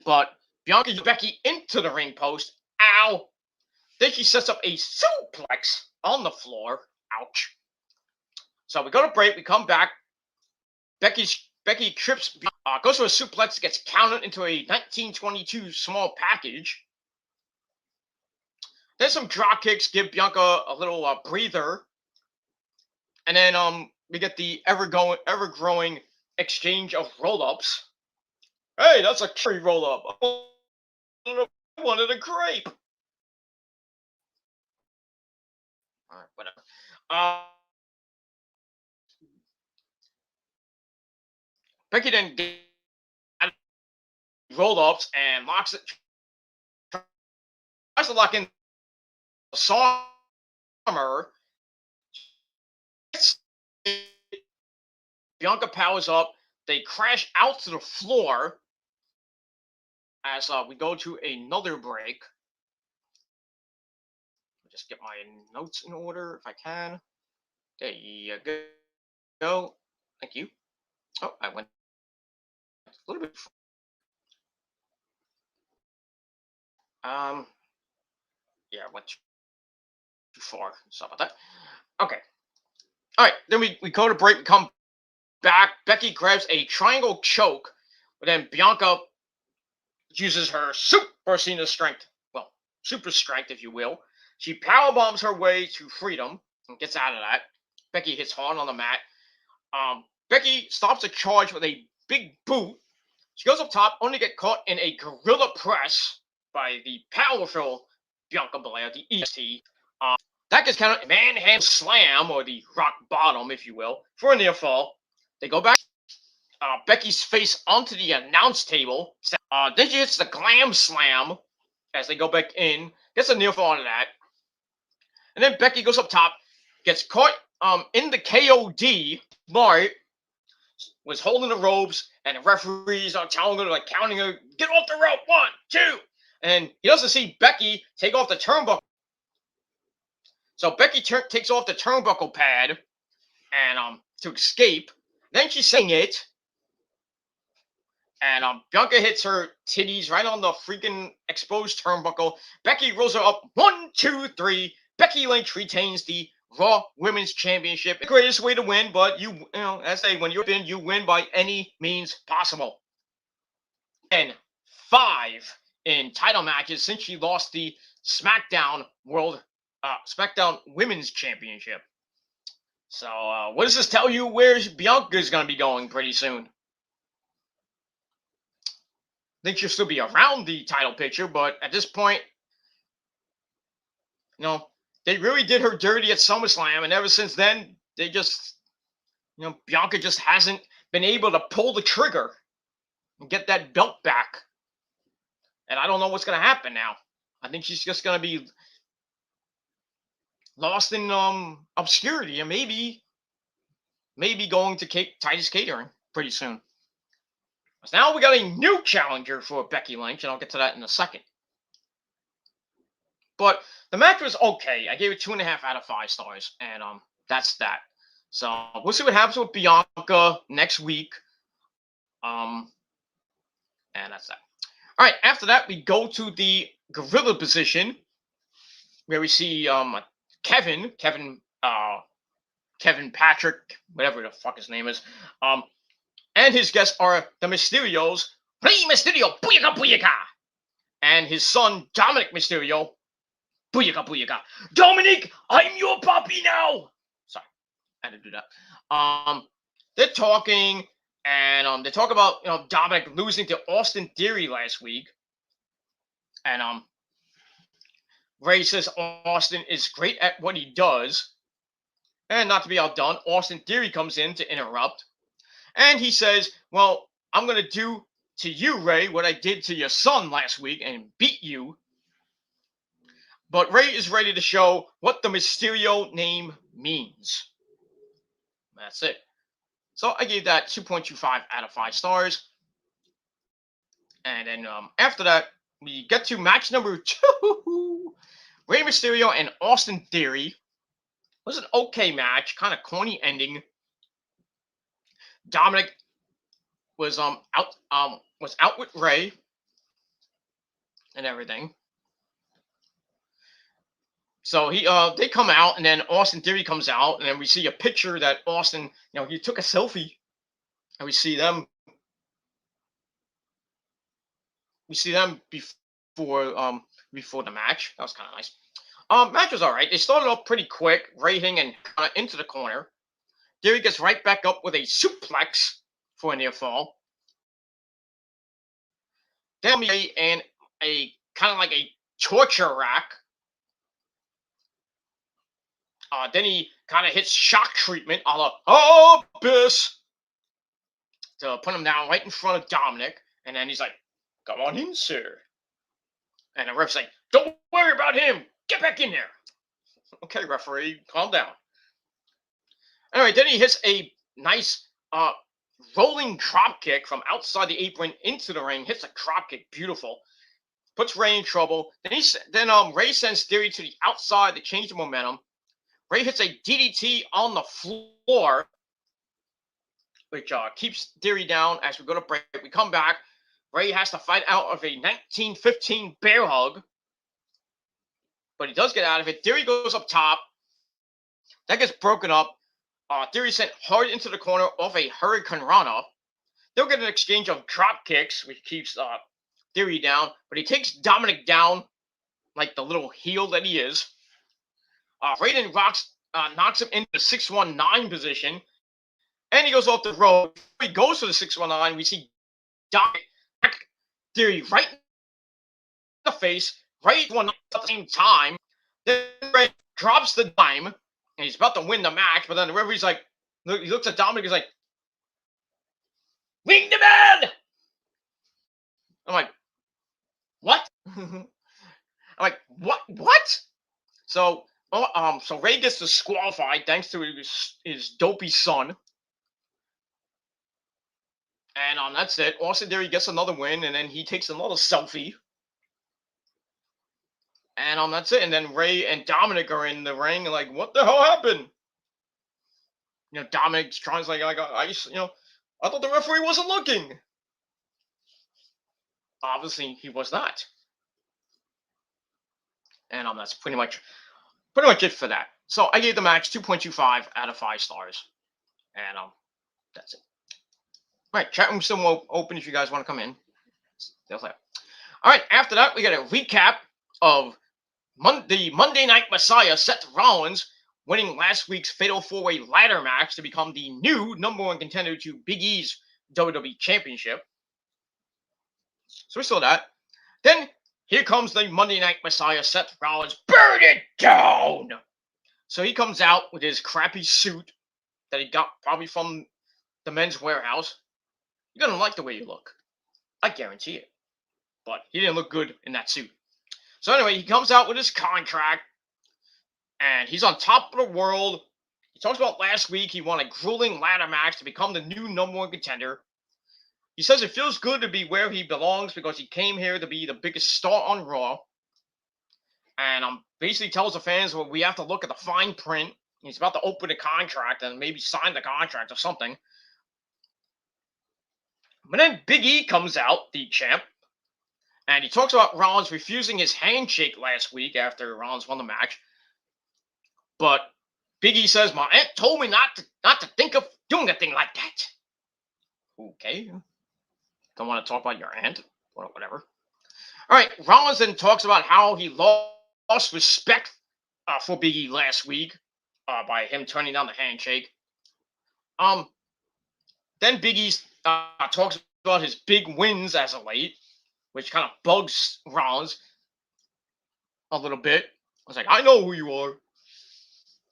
but Bianca gets Becky into the ring post. Ow! Then she sets up a suplex on the floor. Ouch. So we go to break. We come back. Becky trips, goes for a suplex, gets counted into a 1922 small package. Then some drop kicks give Bianca a little breather. And then we get the ever-growing exchange of roll-ups. Hey, that's a cherry roll-up. I wanted a grape. All right, whatever. Becky then gets roll-ups and locks it. Tries to lock in Summer. Bianca powers up. They crash out to the floor as we go to another break. Just get my notes in order if I can. There you go. Thank you. Oh, I went a little bit. Yeah, I went too far. Sorry about that. Okay. All right. Then we go to break. We come back. Becky grabs a triangle choke, but then Bianca uses her super strength. Well, super strength, if you will. She powerbombs her way to freedom and gets out of that. Becky hits hard on the mat. Becky stops a charge with a big boot. She goes up top, only to get caught in a gorilla press by the powerful Bianca Belair, the EST. That gets counted a manhand slam, or the rock bottom, if you will, for a near fall. They go back. Becky's face onto the announce table. Then she hits the glam slam as they go back in. Gets a near fall out of that. And then Becky goes up top, gets caught in the KOD. Mark was holding the ropes, and the referees are telling her, like, counting her, get off the rope, 1, 2. And he doesn't see Becky take off the turnbuckle. So Becky takes off the turnbuckle pad and to escape. Then she's saying it. And Bianca hits her titties right on the freaking exposed turnbuckle. Becky rolls her up. 1, 2, 3. Becky Lynch retains the Raw Women's Championship. The greatest way to win, but you know, as I say, when you win by any means possible. And 5 in title matches since she lost the SmackDown Women's Championship. So what does this tell you where Bianca is going to be going pretty soon? I think she'll still be around the title picture, but at this point, you know, they really did her dirty at SummerSlam, and ever since then, they just, you know, Bianca just hasn't been able to pull the trigger and get that belt back. And I don't know what's going to happen now. I think she's just going to be lost in obscurity and maybe going to Titus Catering pretty soon. So now we got a new challenger for Becky Lynch, and I'll get to that in a second. But the match was okay. I gave it 2.5 out of 5 stars, and that's that. So we'll see what happens with Bianca next week. And that's that. All right. After that, we go to the gorilla position, where we see Kevin Patrick, whatever the fuck his name is, and his guests are the Mysterios, Rey Mysterio, booyaka booyaka, and his son Dominic Mysterio, booyaka booyaka. Dominic, I'm your puppy now. Sorry, I had to do that. They're talking, and they talk about Dominic losing to Austin Theory last week, and Ray says Austin is great at what he does. And not to be outdone, Austin Theory comes in to interrupt. And he says, well, I'm going to do to you, Ray, what I did to your son last week and beat you. But Ray is ready to show what the Mysterio name means. That's it. So I gave that 2.25 out of 5 stars. And then after that, we get to match number 2. Rey Mysterio and Austin Theory. It was an okay match, kind of corny ending. Dominic was out with Ray and everything. So they come out, and then Austin Theory comes out, and then we see a picture that Austin, he took a selfie, and we see them before the match. That was kind of nice. Match was all right. They started off pretty quick, rating and kind of into the corner. Theory gets right back up with a suplex for a near fall. Then and a kind of like a torture rack. Then he kind of hits shock treatment a la Abyss to put him down right in front of Dominic. And then he's like, come on in, sir. And the ref's like, don't worry about him. Get back in there. Okay, referee, calm down. Anyway, then he hits a nice rolling drop kick from outside the apron into the ring. Hits a drop kick, beautiful. Puts Ray in trouble. Then Ray sends Theory to the outside to change the momentum. Ray hits a DDT on the floor, which keeps Theory down as we go to break. We come back. Ray has to fight out of a 1915 bear hug, but he does get out of it. Theory goes up top. That gets broken up. Theory sent hard into the corner off a Hurricane Rana. They'll get an exchange of drop kicks, which keeps Theory down, but he takes Dominic down like the little heel that he is. Raiden knocks him into the 619 position, and he goes off the road. Before he goes to the 619, we see Dominic Theory right in the face, right one at the same time. Then Ray drops the dime, and he's about to win the match, but then the referee's like, he looks at Dominic, he's like, ring the bell! I'm like, what? I'm like, what? So Ray gets disqualified thanks to his dopey son. And that's it. Austin Theory gets another win, and then he takes another selfie. And that's it. And then Ray and Dominic are in the ring, and like, what the hell happened? Dominic's trying to I thought the referee wasn't looking. Obviously, he was not. And that's pretty much it for that. So I gave the match 2.25 out of 5 stars. And that's it. All right, chat room still open if you guys want to come in. All right, after that, we got a recap of the Monday Night Messiah, Seth Rollins, winning last week's Fatal 4-Way ladder match to become the new #1 contender to Big E's WWE Championship. So we saw that. Then here comes the Monday Night Messiah, Seth Rollins. Burn it down! So he comes out with his crappy suit that he got probably from the Men's Warehouse, you're gonna like the way you look. I guarantee it. But he didn't look good in that suit. So anyway, he comes out with his contract, and he's on top of the world. He talks about last week he won a grueling ladder match to become the new #1 contender. He says it feels good to be where he belongs because he came here to be the biggest star on Raw. And basically tells the fans, well, we have to look at the fine print. He's about to open the contract and maybe sign the contract or something. But then Big E comes out, the champ, and he talks about Rollins refusing his handshake last week after Rollins won the match. But Big E says, my aunt told me not to think of doing a thing like that. Okay. Don't want to talk about your aunt or whatever. All right. Rollins then talks about how he lost respect for Big E last week by him turning down the handshake. Then Big E talks about his big wins as of late, which kind of bugs Rollins a little bit. I was like, I know who you are.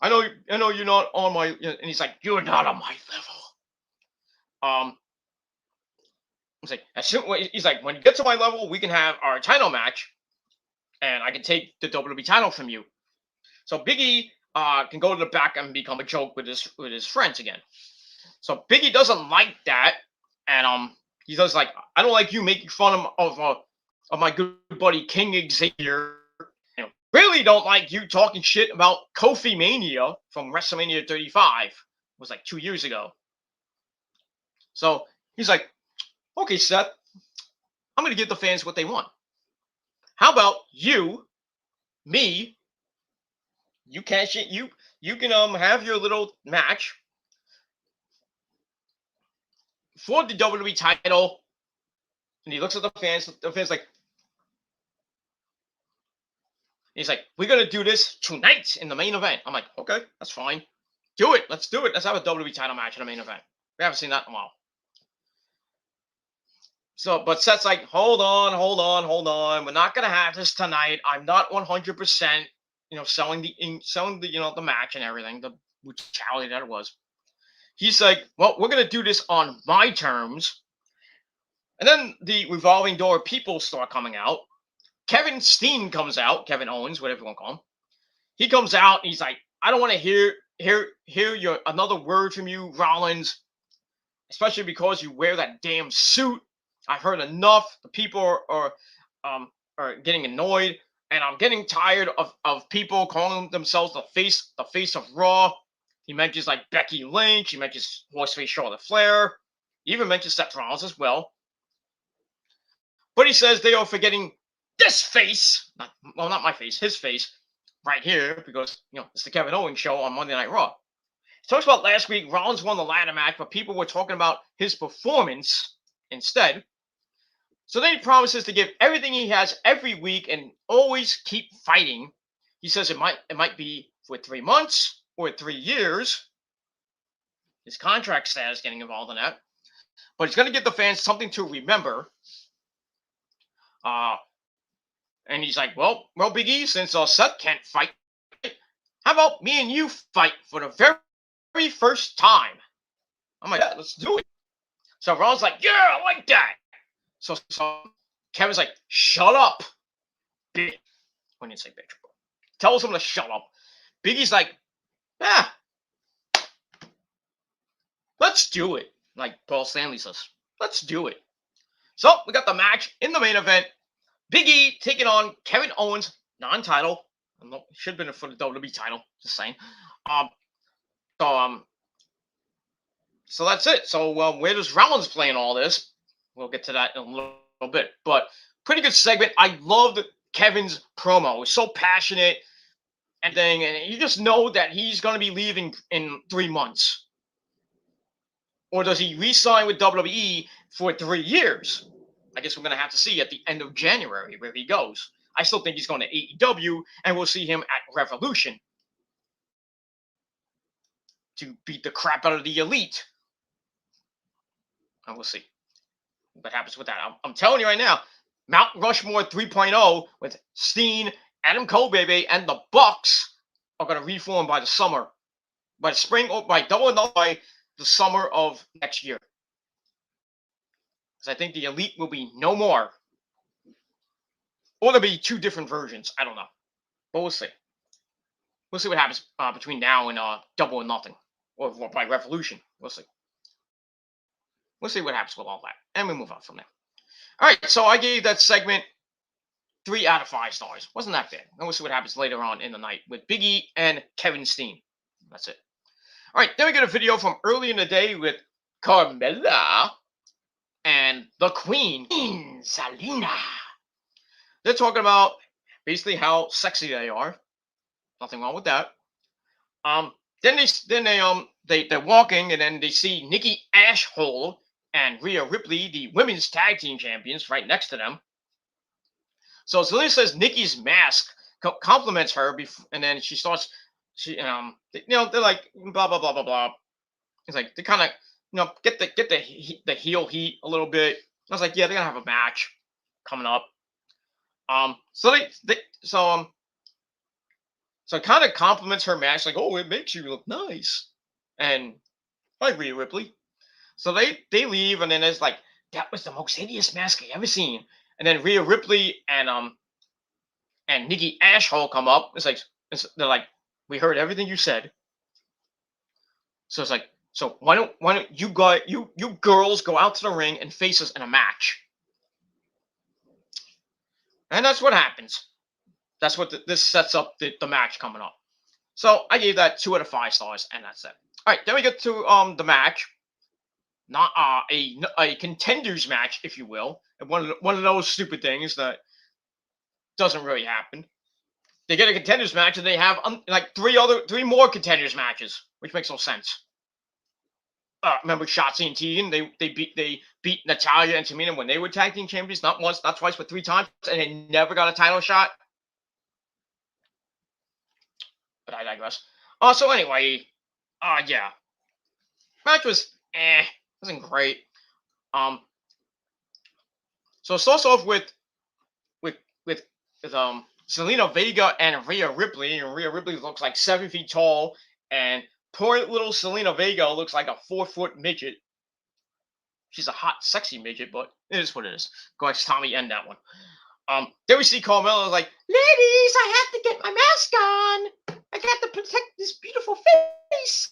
I know you're not on my, and he's like, you're not on my level. He's like, when you get to my level, we can have our title match, and I can take the WWE title from you. So Big E can go to the back and become a joke with his friends again. So Big E doesn't like that, and he does like, I don't like you making fun of my good buddy King Xavier. Really don't like you talking shit about Kofi Mania from WrestleMania 35. It was like 2 years ago. So he's like, okay, Seth, I'm going to give the fans what they want. How about me, you cash it, you can have your little match for the WWE title. And he looks at the fans like, he's like, we're going to do this tonight in the main event. I'm like, okay, that's fine. Do it. Let's do it. Let's have a WWE title match in the main event. We haven't seen that in a while. So, but Seth's like, hold on. We're not going to have this tonight. I'm not 100%, selling the match and everything, the brutality that it was. He's like, well, we're going to do this on my terms. And then the revolving door people start coming out. Kevin Steen comes out, Kevin Owens, whatever you want to call him. He comes out and he's like, I don't want to hear another word from you, Rollins, especially because you wear that damn suit. I've heard enough. The people are getting annoyed, and I'm getting tired of people calling themselves the face of Raw. He mentions like Becky Lynch. He mentions Horseface Charlotte Flair. He even mentions Seth Rollins as well. But he says they are forgetting this face, not my face, his face, right here, because, it's the Kevin Owens show on Monday Night Raw. He talks about last week, Rollins won the ladder match, but people were talking about his performance instead. So then he promises to give everything he has every week and always keep fighting. He says it might be for 3 months or 3 years. His contract status getting involved in that. But he's going to give the fans something to remember. And he's like, well, Big E, since Seth can't fight, how about me and you fight for the very first time? I'm like, yeah, let's do it. So Ron's like, yeah, I like that. So Kevin's like, shut up, bitch. When you say bitch, tells him to shut up. Big E's like, yeah, let's do it. Like Paul Stanley says, let's do it. So we got the match in the main event. Big E taking on Kevin Owens, non-title. Should have been for the WWE title. Just saying. So that's it. So where does Rollins play in all this? We'll get to that in a little bit. But pretty good segment. I loved Kevin's promo. It was so passionate and you just know that he's going to be leaving in 3 months. Or does he re-sign with WWE for 3 years? I guess we're going to have to see at the end of January where he goes. I still think he's going to AEW, and we'll see him at Revolution to beat the crap out of the Elite. And we'll see what happens with that. I'm telling you right now, Mount Rushmore 3.0 with Steen, Adam Cole, baby, and the Bucks are going to reform by the summer. By the spring, or by double or by the summer of next year. Because I think the Elite will be no more. Or there'll be two different versions. I don't know. But we'll see. We'll see what happens between now and Double or Nothing. Or by Revolution. We'll see. We'll see what happens with all that. And we move on from there. All right, so I gave that segment 3 out of 5 stars. Wasn't that bad. And we'll see what happens later on in the night with Big E and Kevin Steen. That's it. All right, then we get a video from early in the day with Carmella and the Queen, Zelina. They're talking about basically how sexy they are. Nothing wrong with that. They're walking, and then they see Nikki Ashhole and Rhea Ripley, the women's tag team champions, right next to them. So Zelina says Nikki's mask compliments her, and then she starts. They're like blah blah blah blah blah. It's like they kind of get the heel heat a little bit. I was like, yeah, they're gonna have a match coming up. So it kind of compliments her match, like, oh, it makes you look nice, and I like Rhea Ripley. So they leave, and then it's like, that was the most hideous mask I ever seen. And then Rhea Ripley and Nikki Ashhole come up. They're like, we heard everything you said. So it's like, so why don't you girls go out to the ring and face us in a match? And that's what happens. That's what this sets up the match coming up. So I gave that 2 out of 5 stars, and that's it. All right, then we get to the match. Not a contenders match, if you will. And one of those stupid things that doesn't really happen. They get a contenders match, and they have like three more contenders matches, which makes no sense. Remember Shotzi and Tegan? They beat Natalya and Tamina when they were tag team champions, not once, not twice, but 3 times, and they never got a title shot. But I digress. So anyway, yeah, match was wasn't great. So it starts off with Zelina Vega and Rhea Ripley, and Rhea Ripley looks like 7 feet tall, and poor little Zelina Vega looks like a 4-foot midget. She's a hot, sexy midget, but it is what it is. Go ahead, Tommy, end that one. Then we see Carmella like, ladies, I have to get my mask on. I got to protect this beautiful face.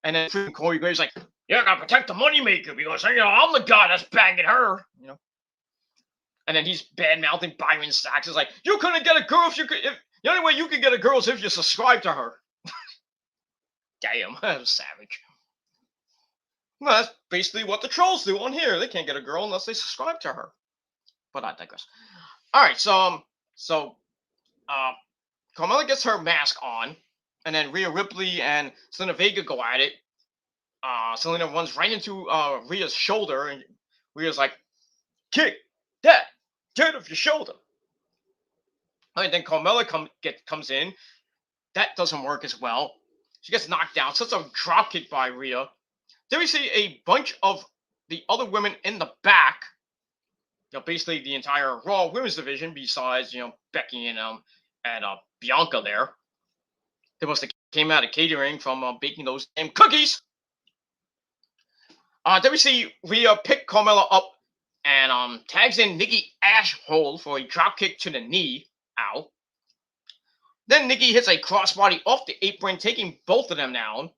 And then Corey Graves like, yeah, I gotta protect the moneymaker because I'm the guy that's banging her. And then he's bad mouthing Byron Sachs. It's like, you couldn't get a girl if the only way you could get a girl is if you subscribe to her. Damn, that was savage. Well, that's basically what the trolls do on here. They can't get a girl unless they subscribe to her. But I digress. All right, so Carmella gets her mask on, and then Rhea Ripley and Zelina Vega go at it. Zelina runs right into Rhea's shoulder, and Rhea's like, kick that, get off your shoulder. All right, then Carmella comes in. That doesn't work as well. She gets knocked down. So it's a drop kick by Rhea. Then we see a bunch of the other women in the back. Basically the entire Raw Women's division, besides Becky and Bianca there. They must have came out of catering from baking those damn cookies. Then we see Rhea pick Carmella up and tags in Nikki Ashhole for a drop kick to the knee. Ow. Then Nikki hits a crossbody off the apron, taking both of them down,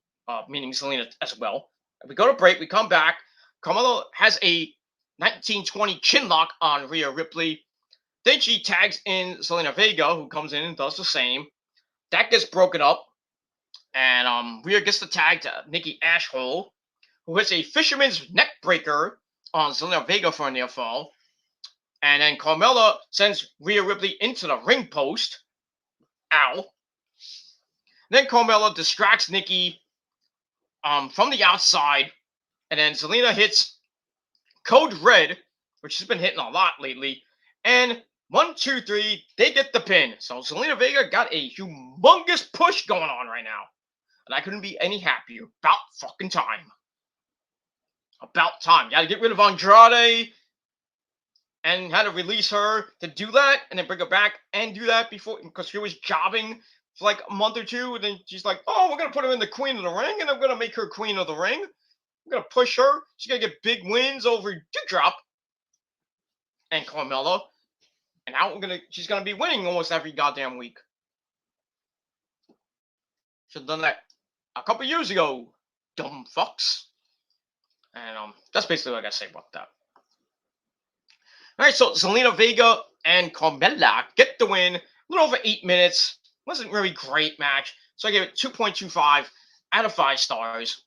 meaning Zelina as well. We go to break. We come back. Carmella has a 1920 chin lock on Rhea Ripley. Then she tags in Zelina Vega, who comes in and does the same. That gets broken up. And Rhea gets the tag to Nikki Ashhole, who hits a fisherman's neck breaker on Zelina Vega for a near fall. And then Carmella sends Rhea Ripley into the ring post. Ow. Then Carmella distracts Nikki from the outside. And then Zelina hits Code Red, which has been hitting a lot lately. And 1, 2, 3, they get the pin. So Zelina Vega got a humongous push going on right now. And I couldn't be any happier. About fucking time. About time. You had to get rid of Andrade and had to release her to do that, and then bring her back and do that before, because she was jobbing for like a month or two, and then she's like, "Oh, we're gonna put her in the Queen of the Ring, and I'm gonna make her Queen of the Ring. I'm gonna push her. She's gonna get big wins over Doudrop and Carmella, and now she's gonna be winning almost every goddamn week. Should have done that a couple years ago, dumb fucks." And that's basically what I gotta say about that. All right, so Zelina Vega and Carmella get the win. A little over 8 minutes. Wasn't really great match, so I gave it 2.25 out of 5 stars.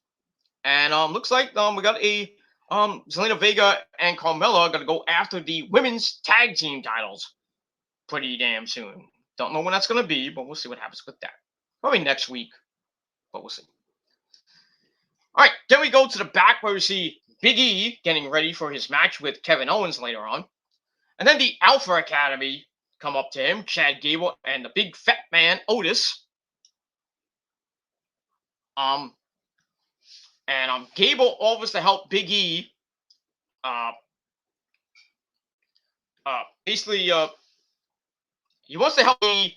And looks like we got a Zelina Vega and Carmella gonna go after the women's tag team titles pretty damn soon. Don't know when that's gonna be, but we'll see what happens with that. Probably next week, but we'll see. All right, then we go to the back where we see Big E getting ready for his match with Kevin Owens later on. And then the Alpha Academy come up to him, Chad Gable and the big fat man, Otis. Gable offers to help Big E. Basically, he wants to help me,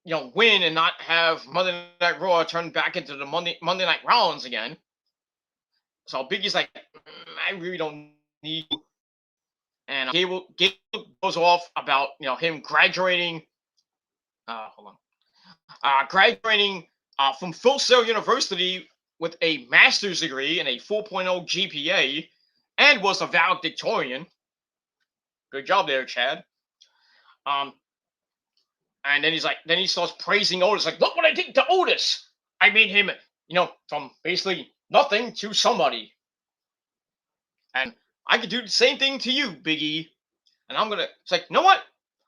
win and not have Monday Night Raw turn back into the Monday Night Rollins again. So Big E's like, I really don't need you. And Gable goes off about him graduating. Graduating from Full Sail University with a master's degree and a 4.0 GPA, and was a valedictorian. Good job there, Chad. And then he starts praising Otis. Like, look what I did to Otis. I made him, from basically nothing to somebody. And I could do the same thing to you, Big E. And it's like, you know what?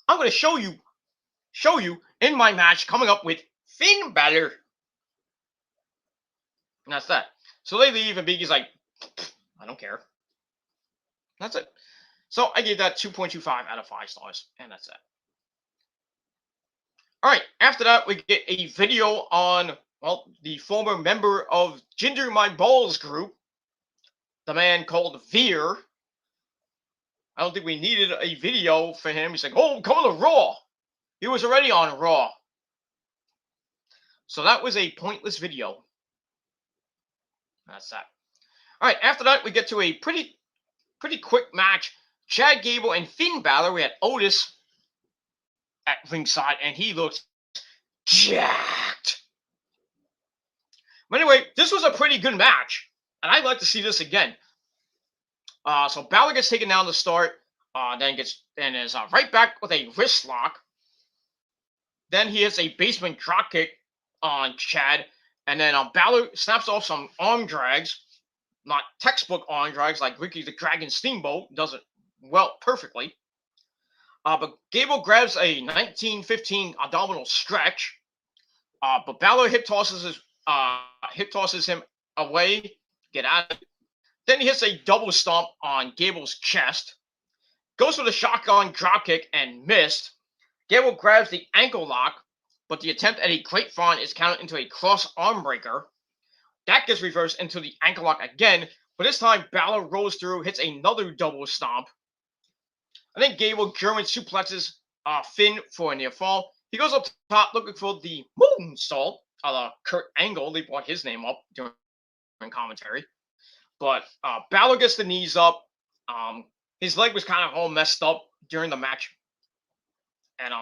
I'm gonna show you in my match coming up with Finn Balor. And that's that. So they leave, and Big E's like, I don't care. That's it. So I gave that 2.25 out of 5 stars, and that's that. All right, after that, we get a video on, the former member of Ginger My Balls group, the man called Veer. I don't think we needed a video for him. He's like, oh, come on to Raw. He was already on Raw. So that was a pointless video. That's that. All right, after that, we get to a pretty quick match. Chad Gable and Finn Balor. We had Otis at ringside, and he looked jacked. But anyway, this was a pretty good match, and I'd like to see this again. So Balor gets taken down to start, then is right back with a wrist lock. Then he hits a basement dropkick on Chad, and then Balor snaps off some arm drags, not textbook arm drags like Ricky the Dragon Steamboat does it perfectly. But Gable grabs a 1915 abdominal stretch, but Balor hip tosses him away, get out of it. Then he hits a double stomp on Gable's chest, goes for the shotgun dropkick and missed. Gable grabs the ankle lock, but the attempt at a grapevine is counted into a cross arm breaker. That gets reversed into the ankle lock again, but this time Balor rolls through, hits another double stomp. And then Gable German suplexes Finn for a near fall. He goes up top looking for the moonsault. Kurt Angle, they brought his name up during commentary. But Balor gets the knees up. His leg was kind of all messed up during the match. And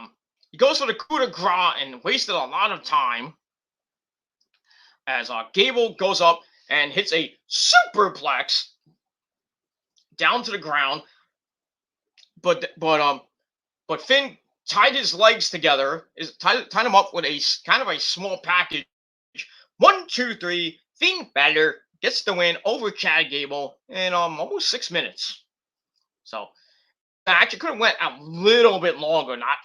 he goes for the coup de grace and wasted a lot of time. As Gable goes up and hits a superplex down to the ground. But Finn tied his legs together, tied him up with a kind of a small package. 1, 2, 3. Finn Balor gets the win over Chad Gable in almost 6 minutes. So actually could have went a little bit longer, not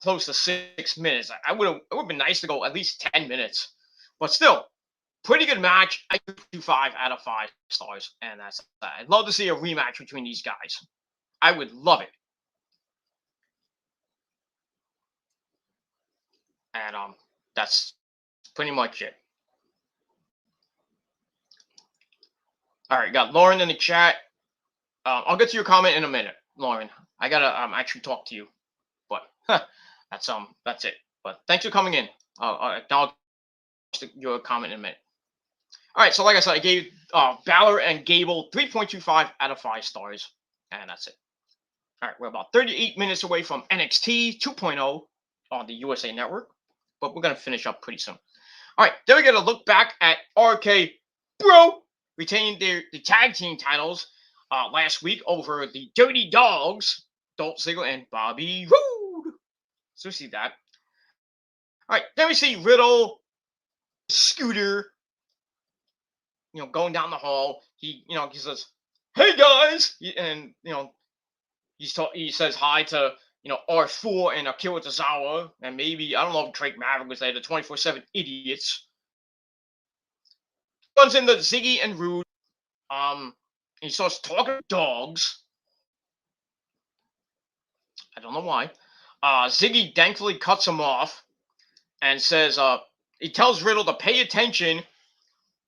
close to 6 minutes. It would have been nice to go at least 10 minutes, but still, pretty good match. I give it 5 out of 5 stars, and that's that. I'd love to see a rematch between these guys. I would love it. And that's pretty much it. All right, got Lauren in the chat. I'll get to your comment in a minute, Lauren. I gotta actually talk to you, but that's it. But thanks for coming in. I'll acknowledge your comment in a minute. All right, so like I said, I gave Balor and Gable 3.25 out of 5 stars, and that's it. All right, we're about 38 minutes away from NXT 2.0 on the USA Network, but we're gonna finish up pretty soon. All right, then we get a look back at RK Bro retaining the tag team titles last week over the Dirty Dogs, Dolph Ziggler and Bobby Roode. So we see that. All right, then we see Riddle, Scooter, going down the hall. He says, "Hey guys," and he says hi to R4 and Akira Tozawa, and maybe I don't know if Drake Maverick was there, the 24/7 idiots. Runs into Ziggy and Rude. He starts talking to dogs. I don't know why. Ziggy thankfully cuts him off and says, he tells Riddle to pay attention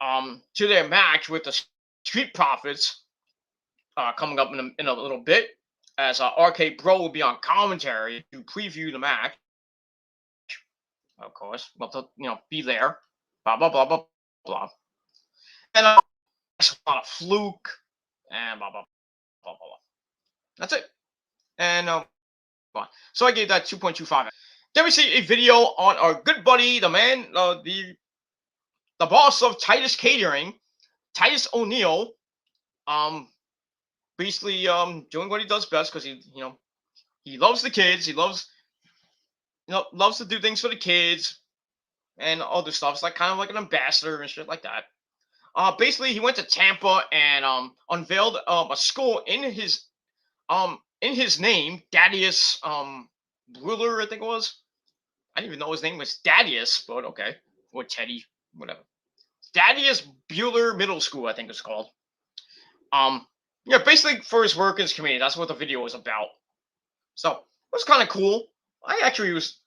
to their match with the Street Profits coming up in a little bit, as RK Bro will be on commentary to preview the match. Of course, we'll have to, be there. Blah blah blah blah blah. And it's a lot of fluke and blah blah blah blah blah. That's it. And so I gave that 2.25. Then we see a video on our good buddy, the man, the boss of Titus Catering, Titus O'Neil, basically doing what he does best, because he loves the kids. He loves to do things for the kids and other stuff. It's like kind of like an ambassador and shit like that. Basically, he went to Tampa and unveiled a school in his name, Thaddeus Bueller, I think it was. I didn't even know his name was Thaddeus, but okay, or Teddy, whatever. Thaddeus Bueller Middle School, I think it's called. Basically for his work in his community. That's what the video was about. So it was kind of cool. I actually was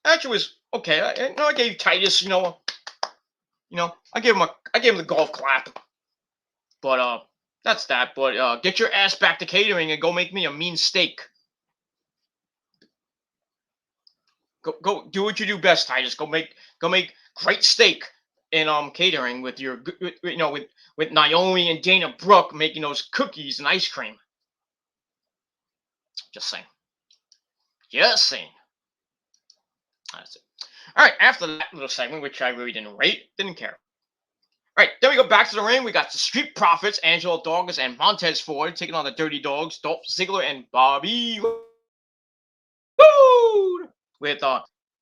okay. I gave Titus, I gave him the golf clap. But that's that. But get your ass back to catering and go make me a mean steak. Go do what you do best, Titus. Go make great steak in catering with your with Naomi and Dana Brooke making those cookies and ice cream. Just saying. Just saying. That's it. All right, after that little segment, which I really didn't rate, didn't care. All right, then we go back to the ring. We got the Street Profits, Angelo Dawkins and Montez Ford taking on the Dirty Dogs, Dolph Ziggler and Bobby Roode, with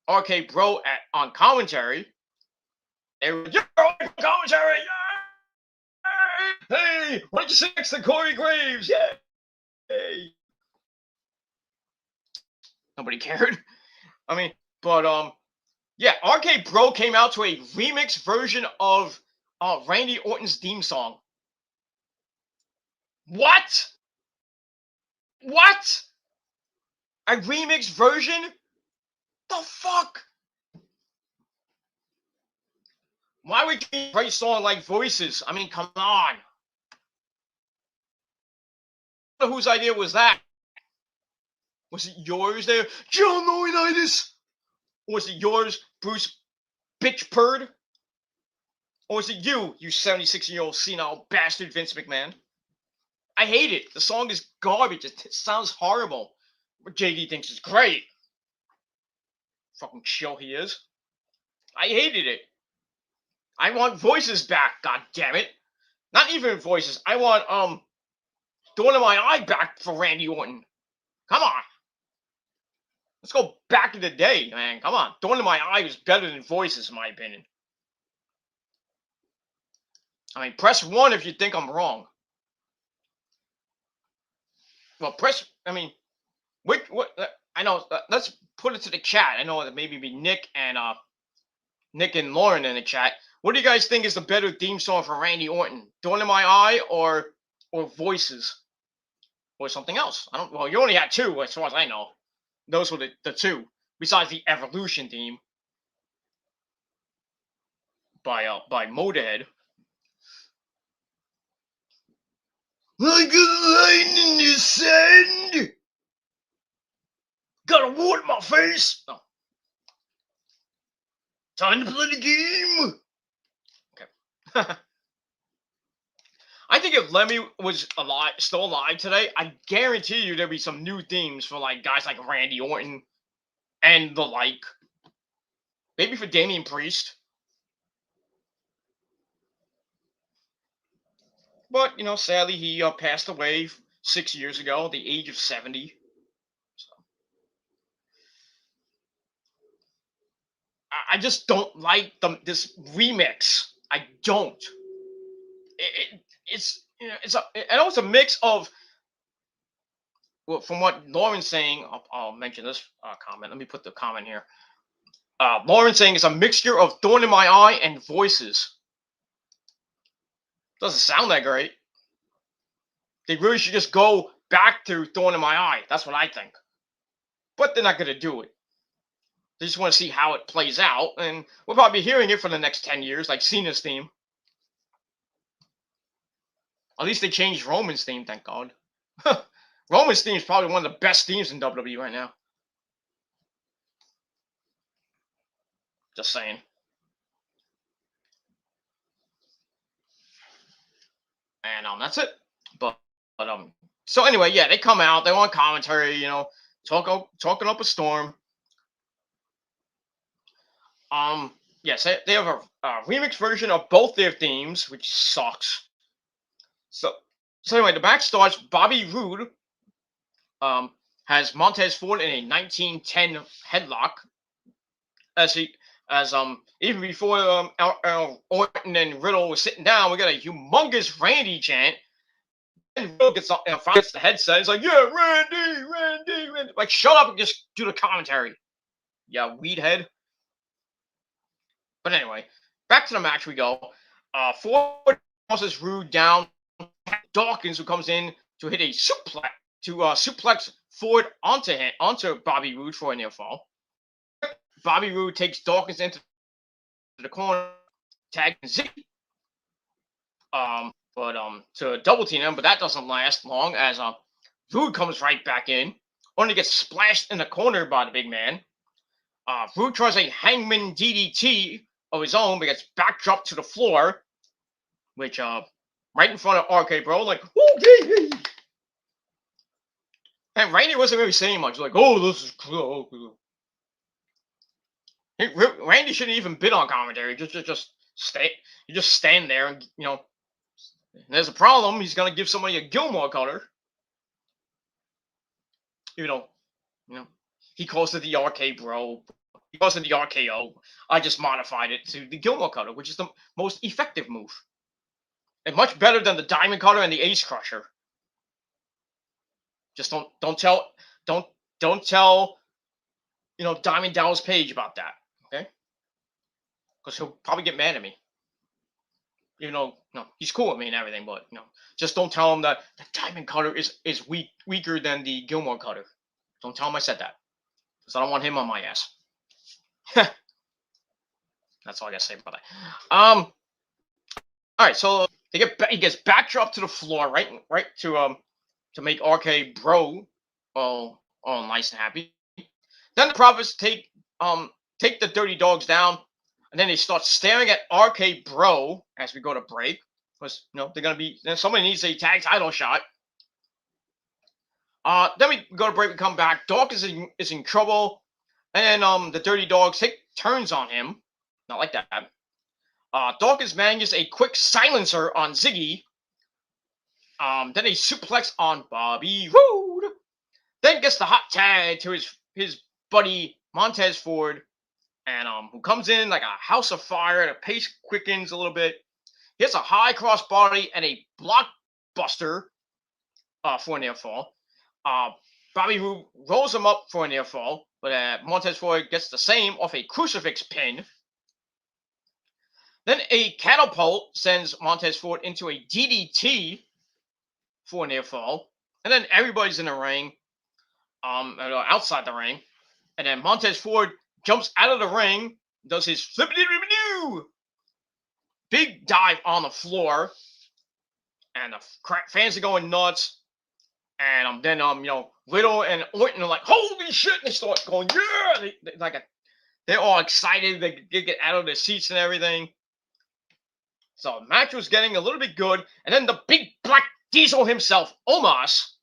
RK Bro on commentary. Commentary, yeah! Hey, why don't you sit next to Corey Graves? Yeah. Hey. Nobody cared. I mean, but yeah, RK Bro came out to a remix version of Randy Orton's theme song. What? What? A remix version? The fuck? Why would you write a song like Voices? I mean, come on. Whose idea was that? Was it yours there, John Laurinaitis? Or was it yours, Bruce Bitchpurd? Or was it you 76-year-old senile bastard Vince McMahon? I hate it. The song is garbage. It sounds horrible. But JD thinks it's great. Fucking show he is. I hated it. I want Voices back, god damn it. Not even Voices. I want Dawn of My Eye back for Randy Orton. Come on. Let's go back in the day, man. Come on. Dawn of My Eye was better than Voices, in my opinion. I mean, press 1 if you think I'm wrong. Well, what? I know. Let's put it to the chat. I know that maybe be Nick and Lauren in the chat. What do you guys think is the better theme song for Randy Orton? Dawn of My Eye or Voices? Or something else? Well, you only had 2, as far as I know. Those were the 2. Besides the Evolution theme by Motorhead. Like a line in the sand. Got a wart in my face. Oh. Time to play the game. Okay. I think if Lemmy was still alive today, I guarantee you there'd be some new themes for like guys like Randy Orton and the like. Maybe for Damian Priest. But sadly, he passed away 6 years ago, at the age of 70. So, I just don't like this remix. I don't. It's I know it's a mix of, well, from what Lauren's saying. I'll mention this comment. Let me put the comment here. Lauren's saying it's a mixture of Thorn in My Eye and Voices. Doesn't sound that great. They really should just go back to Thorn in My Eye. That's what I think. But they're not going to do it. They just want to see how it plays out, and we'll probably be hearing it for the next 10 years, like Cena's theme. At least they changed Roman's theme, thank God. Roman's theme is probably one of the best themes in WWE right now. Just saying. And that's it. But so anyway, yeah, they come out, they want commentary, talking up a storm. Yes, they have a remix version of both their themes, which sucks. So anyway, the match starts. Bobby Roode has Montez Ford in a 1910 headlock, as even before Orton and Riddle was sitting down, we got a humongous Randy chant. And Riddle gets the headset. He's like, "Yeah, Randy." Like, shut up and just do the commentary. Yeah, weed head. But anyway, back to the match we go. Ford tosses Rude down. Dawkins, who comes in to hit a suplex Ford onto Bobby Roode for a near fall. Bobby Roode takes Dawkins into the corner, tag Ziggy. To double team him, but that doesn't last long as Roode comes right back in, only gets splashed in the corner by the big man. Roode tries a hangman DDT of his own, but gets backdropped to the floor, which right in front of RK Bro, like, okay. And Randy wasn't really saying much, like, "Oh, this is cool." Randy shouldn't even been on commentary. Just stay. You just stand there, and there's a problem. He's gonna give somebody a Gilmore cutter. He calls it the RK Bro. He calls it the RKO. I just modified it to the Gilmore cutter, which is the most effective move, and much better than the Diamond Cutter and the Ace Crusher. Just don't tell Diamond Dallas Page about that, okay? Because he'll probably get mad at me. He's cool with me and everything, but just don't tell him that the Diamond Cutter is weaker than the Gilmore Cutter. Don't tell him I said that, because I don't want him on my ass. That's all I gotta say about that. All right, so he gets backdropped to the floor, right to make RK Bro all nice and happy. Then the Profits take the Dirty Dogs down, and then they start staring at RK Bro as we go to break, because they're gonna be. Somebody needs a tag title shot. Then we go to break. We come back. Dawkins is in trouble, and then the Dirty Dogs take turns on him. Not like that. Dawkins manages a quick silencer on Ziggy. Then a suplex on Bobby Roode. Then gets the hot tag to his buddy Montez Ford, and who comes in like a house of fire. The pace quickens a little bit. He hits a high cross body and a blockbuster for a near fall. Bobby Roode rolls him up for a near fall, but Montez Ford gets the same off a crucifix pin. Then a catapult sends Montez Ford into a DDT for a near fall, and then everybody's in the ring, outside the ring, and then Montez Ford jumps out of the ring, does his flippity-doo, big dive on the floor, and the fans are going nuts. And then Riddle and Orton are like, "Holy shit!" And they start going, "Yeah!" They like They're all excited. They get out of their seats and everything. So the match was getting a little bit good, and then the big black diesel himself, Omos,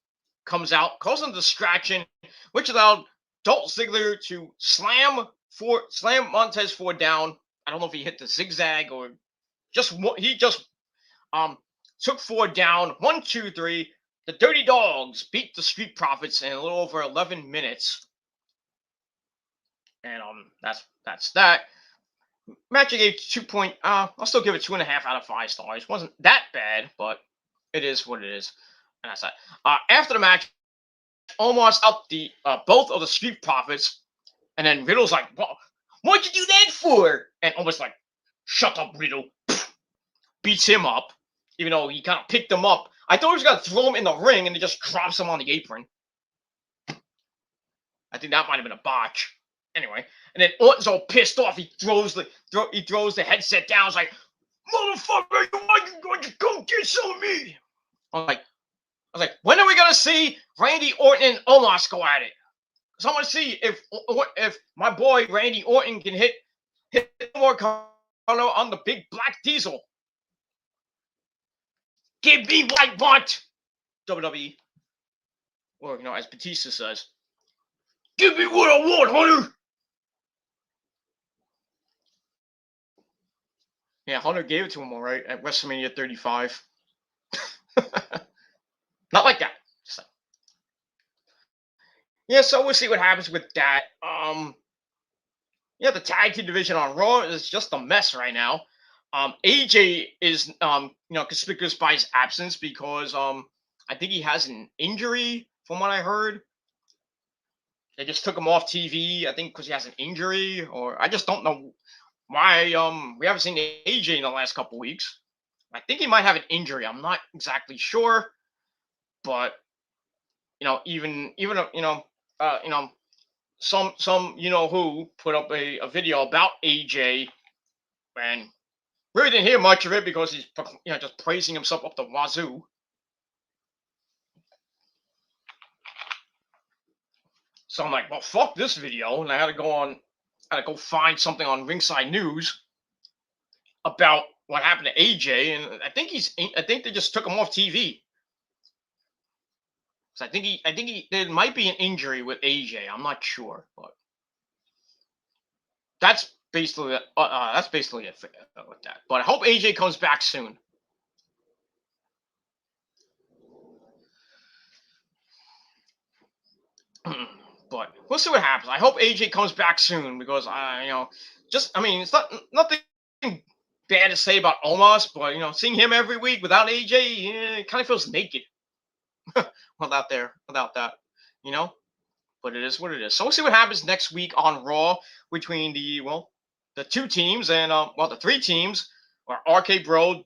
comes out, causing a distraction, which allowed Dolph Ziggler to slam Montez Ford down. I don't know if he hit the zigzag or he just took Ford down. 1, 2, 3. The Dirty Dogs beat the Street Profits in a little over 11 minutes. And that's that. Match I gave 2 point. I'll still give it 2.5 out of 5 stars. Wasn't that bad, but it is what it is. And that's that. After the match, almost out the both of the Street Profits, and then Riddle's like, "What'd you do that for?" And almost like, "Shut up, Riddle." Beats him up, even though he kind of picked him up. I thought he was gonna throw him in the ring, and he just drops him on the apron. I think that might have been a botch. Anyway, and then Orton's all pissed off. He throws the headset down. He's like, "Motherfucker, why you going to come get some of me?" I was like, when are we gonna see Randy Orton and Omos go at it? Because I want to see if my boy Randy Orton can hit more color on the big black diesel. Give me what I want, WWE. Or as Batista says, "Give me what I want, Hunter." Yeah, Hunter gave it to him all right at WrestleMania 35. Not like that. Yeah, so we'll see what happens with that. The tag team division on Raw is just a mess right now. AJ is conspicuous by his absence because I think he has an injury from what I heard. They just took him off TV, I think because he has an injury, or I just don't know why we haven't seen AJ in the last couple weeks. I think he might have an injury. I'm not exactly sure, but even some who put up a video about AJ, and really didn't hear much of it because he's just praising himself up the wazoo. So I'm like, well, fuck this video, and I had to go find something on Ringside News about what happened to AJ, and I think they just took him off TV. So I think there might be an injury with AJ. I'm not sure, but that's basically it with that. But I hope AJ comes back soon. But we'll see what happens. I hope AJ comes back soon because it's nothing bad to say about Omos, but seeing him every week without AJ, it kind of feels naked without that, But it is what it is. So we'll see what happens next week on Raw between the two teams and the three teams are RK Bro,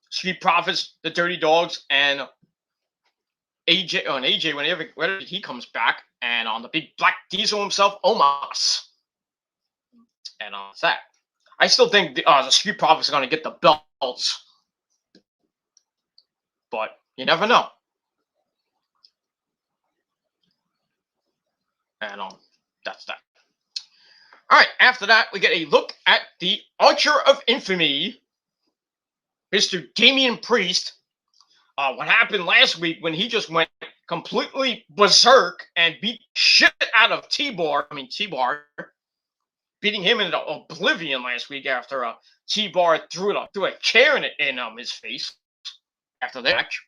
Street Profits, the Dirty Dogs, and AJ whenever he comes back, and on the big black diesel himself, Omos. And that's that. I still think the Street Profits are going to get the belts, but you never know. And that's that. All right, after that, we get a look at the Archer of Infamy, Mr. Damian Priest. What happened last week when he just went completely berserk and beat shit out of T-Bar, beating him into oblivion last week after T-Bar threw a chair in his face after that match.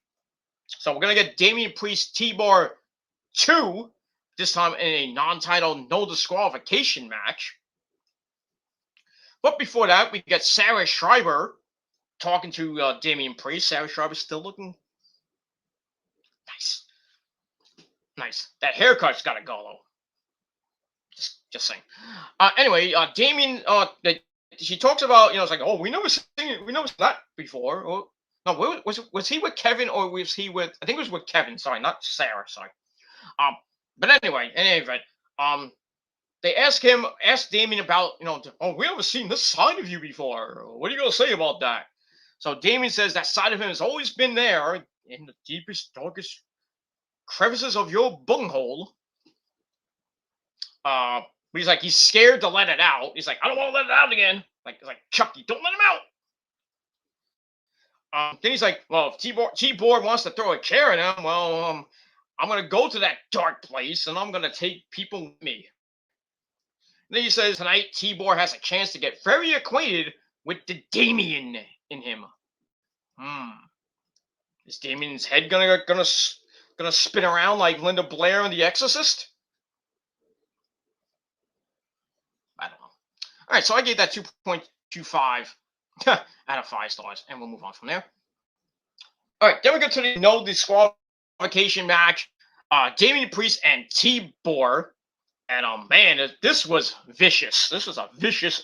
So we're going to get Damian Priest T-Bar 2, this time in a non-title, no disqualification match. But before that, we get Sarah Schreiber talking to Damian Priest. Sarah Schreiber's still looking nice. That haircut's got to go, though. Just saying. Anyway, Damian, she talks about, it's like, oh, we never seen that before. Or, no, was he with Kevin or was he with? I think it was with Kevin. Sorry, not Sarah. Sorry. But anyway, in any event, they ask Damian about, oh, we never seen this side of you before. What are you gonna say about that? So Damian says that side of him has always been there in the deepest, darkest crevices of your bunghole. But he's like, he's scared to let it out. He's like, I don't want to let it out again. Like, Chucky, don't let him out. Then he's like, well, if T-Board wants to throw a chair at him, well, I'm going to go to that dark place and I'm going to take people with me. And then he says, tonight, T-Board has a chance to get very acquainted with the Damien in him. Is Damien's head gonna spin around like Linda Blair in The Exorcist? I don't know. All right, so I gave that 2.25 out of 5 stars, and we'll move on from there. All right, then we go to the no disqualification match. Damien Priest and T-Bor. And man, this was vicious. This was a vicious,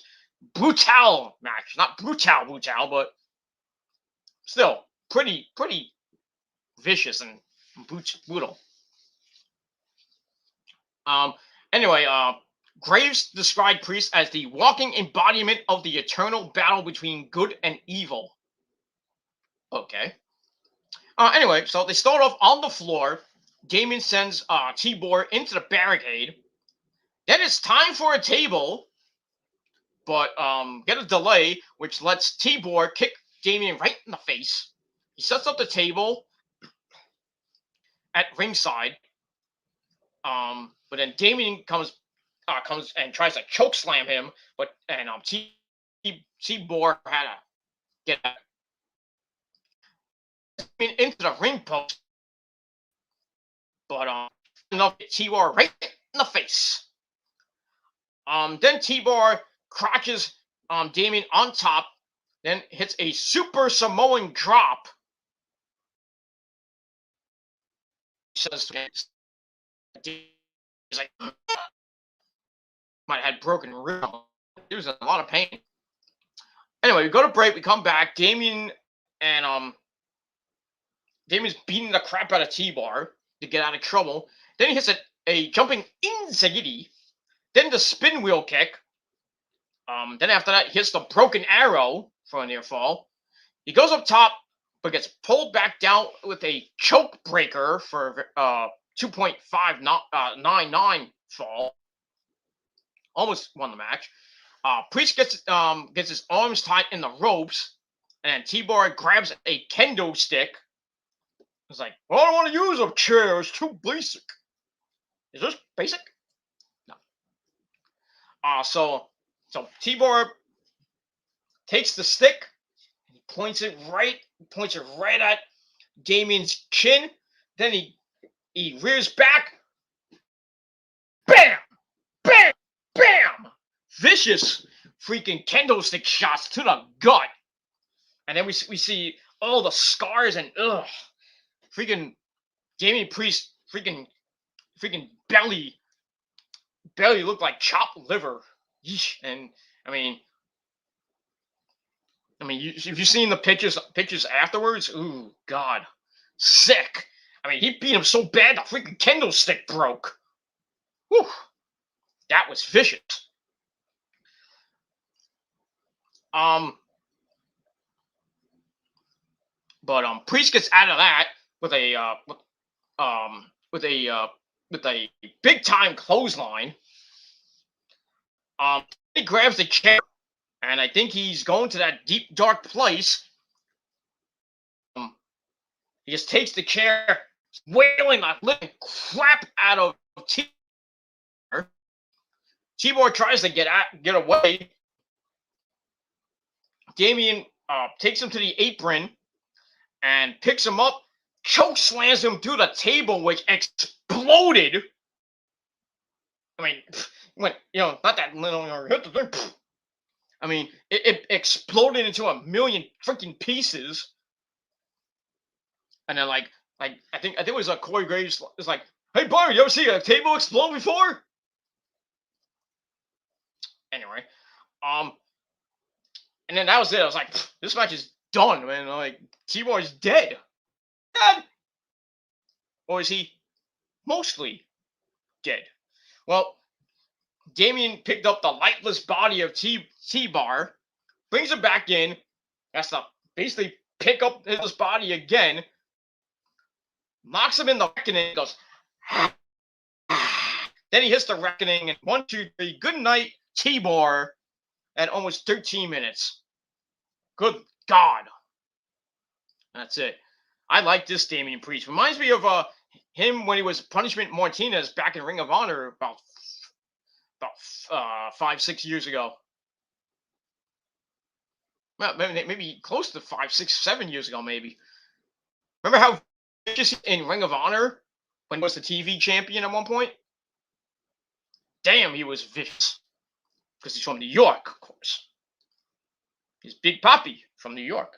brutal match. Not brutal, but still pretty vicious and brutal. Anyway, Graves described Priest as the walking embodiment of the eternal battle between good and evil. Okay. Anyway, so they start off on the floor. Damien sends T-Bor into the barricade. Then it's time for a table, but get a delay, which lets T-Bor kick Damien right in the face. He sets up the table at ringside. But then Damien comes and tries to choke slam him, but T-Bor had to get into the ring post, but enough T-Bor right in the face. Then T-Bor crotches Damien on top, then hits a Super Samoan drop. He says, he's like, might have had broken rib. He was in a lot of pain. Anyway, we go to break. We come back. Damien's beating the crap out of T-Bar to get out of trouble. Then he hits a jumping enziguri. Then the spin wheel kick. Then after that, he hits the broken arrow for a near fall. He goes up top, but gets pulled back down with a choke breaker for 2.599 fall. Almost won the match. Priest gets his arms tied in the ropes, and T-Bar grabs a kendo stick. It's like, well, I don't want to use a chair. It's too basic. Is this basic? No. So T-Bar takes the stick. He points it right at Damien's chin. Then he rears back. Bam! Bam! Bam! Vicious freaking kendo stick shots to the gut. And then we see all the scars and freaking Damien Priest freaking belly looked like chopped liver. Yeesh. And I mean, if you've seen the pictures afterwards, ooh, God, sick. I mean, he beat him so bad the freaking kendo stick broke. Whew. That was vicious. But Priest gets out of that with a big time clothesline. He grabs the chair, and I think he's going to that deep dark place. He just takes the chair, wailing the living crap out of T-Bar. T-Bar tries to get away. Damien takes him to the apron and picks him up, choke slams him through the table, which exploded. I mean, not that little, hit the thing. I mean, it exploded into a million freaking pieces. And then, like I think it was Corey Graves was like, "Hey, Barry, you ever see a table explode before?" Anyway, and then that was it. I was like, this match is done, man. Like, T-Bar is dead. Dead? Or is he mostly dead? Well, Damien picked up the lifeless body of T-Bar, brings him back in, has to basically pick up his body again, knocks him in the back, and then goes, Then he hits the reckoning and 1, 2, 3. Good night, T-Bar at almost 13 minutes. Good God. That's it. I like this Damian Priest. Reminds me of him when he was Punishment Martinez back in Ring of Honor about 5, 6 years ago. Well, maybe close to 5, 6, 7 years ago, maybe. Remember how vicious in Ring of Honor when he was the TV champion at one point? Damn, he was vicious. Because he's from New York, of course. He's Big Papi from New York.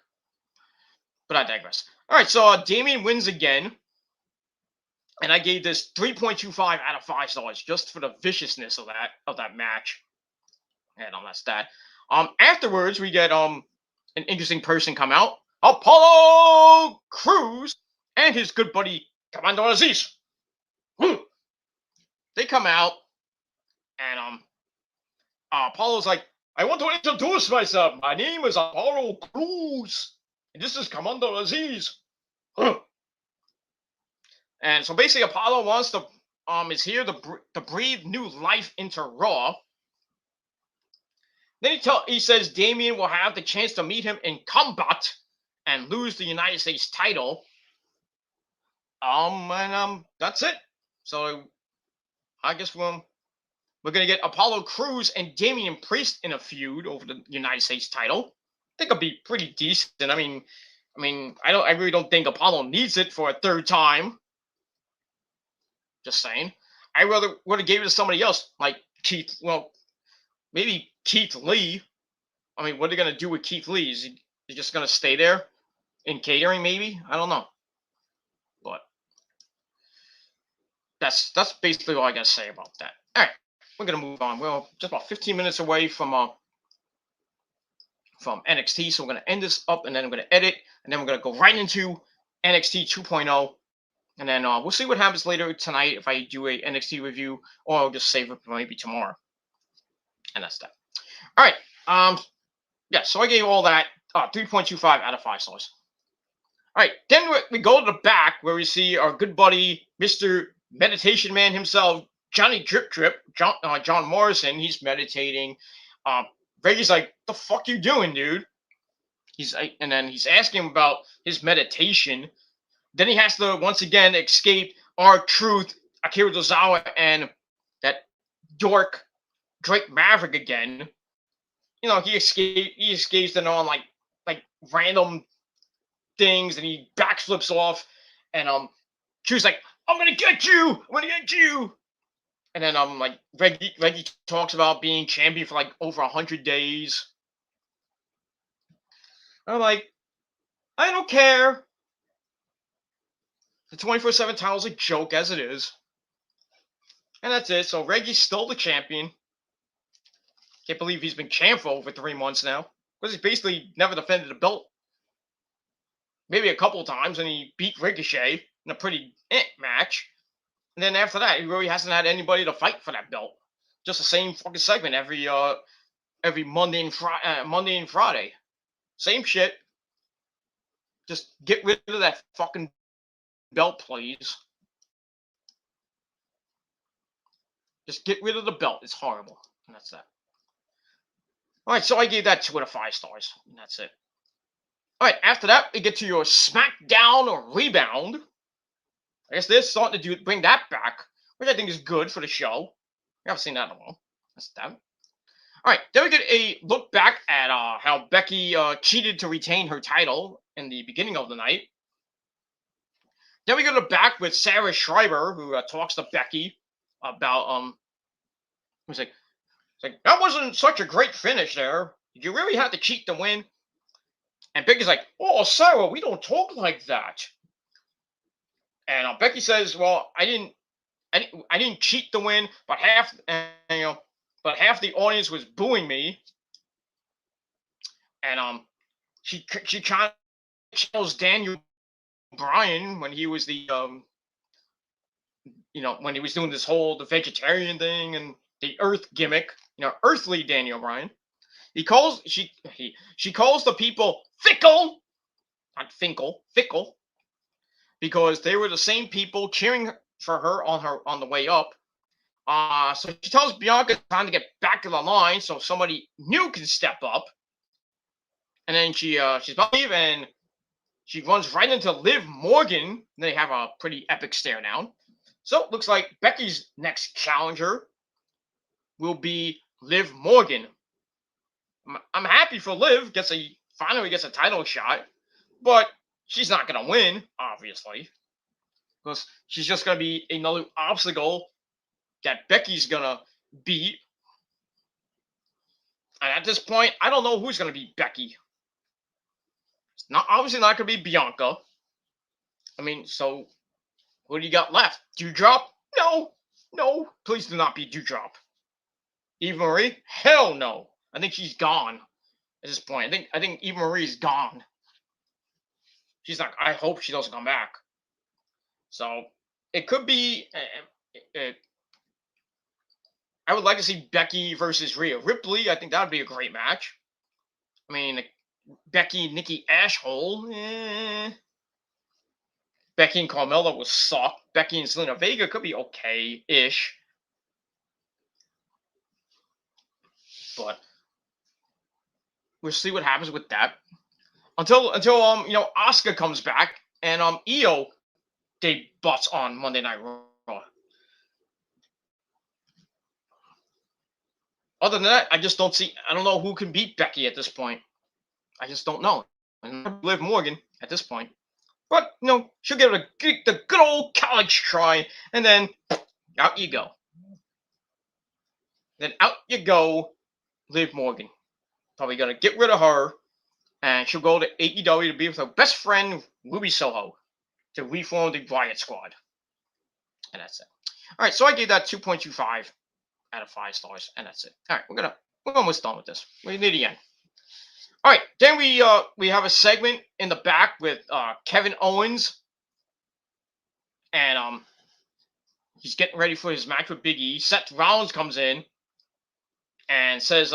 But I digress. All right, so Damian wins again. And I gave this 3.25 out of 5 stars just for the viciousness of that match. And that's that. Afterwards, we get an interesting person come out. Apollo Crews and his good buddy Commander Aziz. They come out, and Apollo's like, I want to introduce myself. My name is Apollo Crews, and this is Commander Aziz. And so basically, Apollo wants to is here to breathe new life into Raw. Then he says Damian will have the chance to meet him in combat and lose the United States title. That's it. So I guess we're gonna get Apollo Crews and Damian Priest in a feud over the United States title. I think it'll be pretty decent. I mean, I really don't think Apollo needs it for a third time. Just saying. I rather would have gave it to somebody else, like Keith. Well, maybe Keith Lee. I mean, what are they gonna do with Keith Lee? Is he just gonna stay there in catering? Maybe, I don't know. But that's basically all I gotta say about that. All right, we're gonna move on. We're just about 15 minutes away from NXT, so we're gonna end this up, and then I'm gonna edit, and then we're gonna go right into NXT 2.0. And then we'll see what happens later tonight if I do a NXT review, or I'll just save it for maybe tomorrow. And that's that. All right. Yeah, so I gave all that 3.25 out of 5 stars. All right. Then we go to the back where we see our good buddy, Mr. Meditation Man himself, Johnny Drip Drip, John Morrison. He's meditating. Reggie's like, the fuck you doing, dude? And then he's asking him about his meditation. Then he has to once again escape R-Truth, Akira Tozawa, and that dork Drake Maverick again. You know, he escapes and on like random things, and he backflips off, and Drew's like, I'm gonna get you! And then like Reggie talks about being champion for like over 100 days. I'm like, I don't care. The 24/7 title's a joke as it is. And that's it. So Reggie's still the champion. Can't believe he's been champ for over 3 months now. Because he's basically never defended the belt. Maybe a couple times, and he beat Ricochet in a pretty match. And then after that, he really hasn't had anybody to fight for that belt. Just the same fucking segment every Monday and Friday. Same shit. Just get rid of that fucking belt, please. Just get rid of the belt. It's horrible. And that's that. All right, so I gave that 2 out of 5 stars. And that's it. All right, after that, we get to your SmackDown Rebound. I guess they're starting to bring that back, which I think is good for the show. We haven't seen that in a while. That's that. All right, then we get a look back at how Becky cheated to retain her title in the beginning of the night. Then we go to back with Sarah Schreiber, who talks to Becky about it's like that wasn't such a great finish there. Did you really have to cheat to win? And Becky's like, oh, Sarah, we don't talk like that. And Becky says, well, I didn't cheat to win, but half the audience was booing me. And she kind of channels Daniel Bryan when he was when he was doing the vegetarian thing and the Earth gimmick, earthly Daniel Bryan. She calls the people fickle, not Finkel, fickle, because they were the same people cheering for her on the way up So she tells Bianca it's time to get back to the line so somebody new can step up. And then she's about to leave, and she runs right into Liv Morgan. They have a pretty epic stare down. So it looks like Becky's next challenger will be Liv Morgan. I'm happy for Liv finally gets a title shot, but she's not gonna win, obviously, because she's just gonna be another obstacle that Becky's gonna beat. And at this point, I don't know who's gonna beat Becky. It's not obviously not gonna be Bianca. I mean, so what do you got left? Dewdrop? No, no, please do not be Dewdrop. Eva Marie? Hell no. I think she's gone at this point. I think Eva Marie's gone. She's not. I hope she doesn't come back. So it could be. I would like to see Becky versus Rhea Ripley. I think that would be a great match. I mean, Becky, Nikki Ashhole. Becky and Carmella will suck. Becky and Zelina Vega could be okay-ish. But we'll see what happens with that. Until Asuka comes back and Io debuts on Monday Night Raw. Other than that, I just don't see. I don't know who can beat Becky at this point. I just don't know. And Liv Morgan at this point, but she'll give it the good old college try, and then out you go. Then out you go, Liv Morgan. Probably gonna get rid of her, and she'll go to AEW to be with her best friend Ruby Soho to reform the Riot Squad, and that's it. All right, so I gave that 2.25 out of 5 stars, and that's it. All right, we're almost done with this. We're near the end. All right, then we have a segment in the back with Kevin Owens, and he's getting ready for his match with Big E. Seth Rollins comes in and says,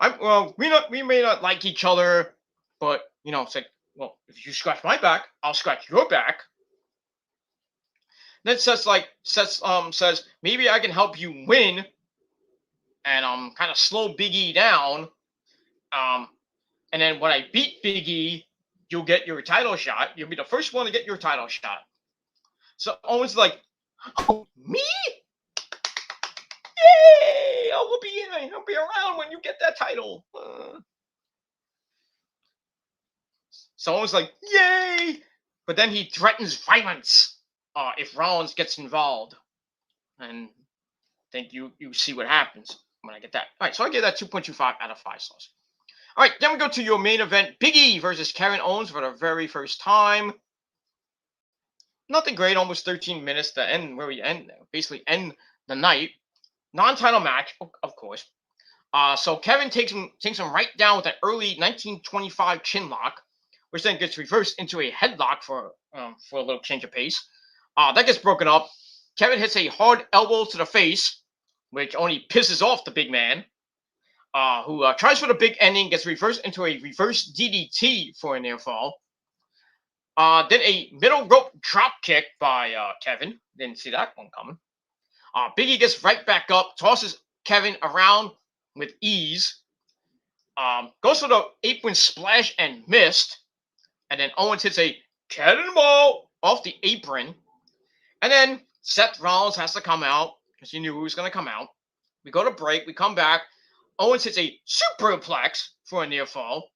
we may not like each other, but it's like, well, if you scratch my back, I'll scratch your back." Then Seth says, "Maybe I can help you win," and kind of slow Big E down. And then when I beat Big E, you'll get your title shot. You'll be the first one to get your title shot. So Owens is like, "Oh, me? Yay! I'll be around when you get that title." So Owens is like, "Yay!" But then he threatens violence if Rollins gets involved. And I think you see what happens when I get that. All right, so I give that 2.25 out of 5 stars. All right, then we go to your main event, Big E versus Kevin Owens for the very first time. Nothing great, almost 13 minutes to end where we basically end the night. Non-title match, of course. So Kevin takes him right down with an early 1925 chin lock, which then gets reversed into a headlock for a little change of pace. That gets broken up. Kevin hits a hard elbow to the face, which only pisses off the big man. Who tries for the big ending, gets reversed into a reverse DDT for a near fall. Then a middle rope drop kick by Kevin. Didn't see that one coming. Big E gets right back up, tosses Kevin around with ease. Goes for the apron splash and missed. And then Owens hits a cannonball off the apron. And then Seth Rollins has to come out because he knew he was going to come out. We go to break. We come back. Owens hits a superplex for a near fall.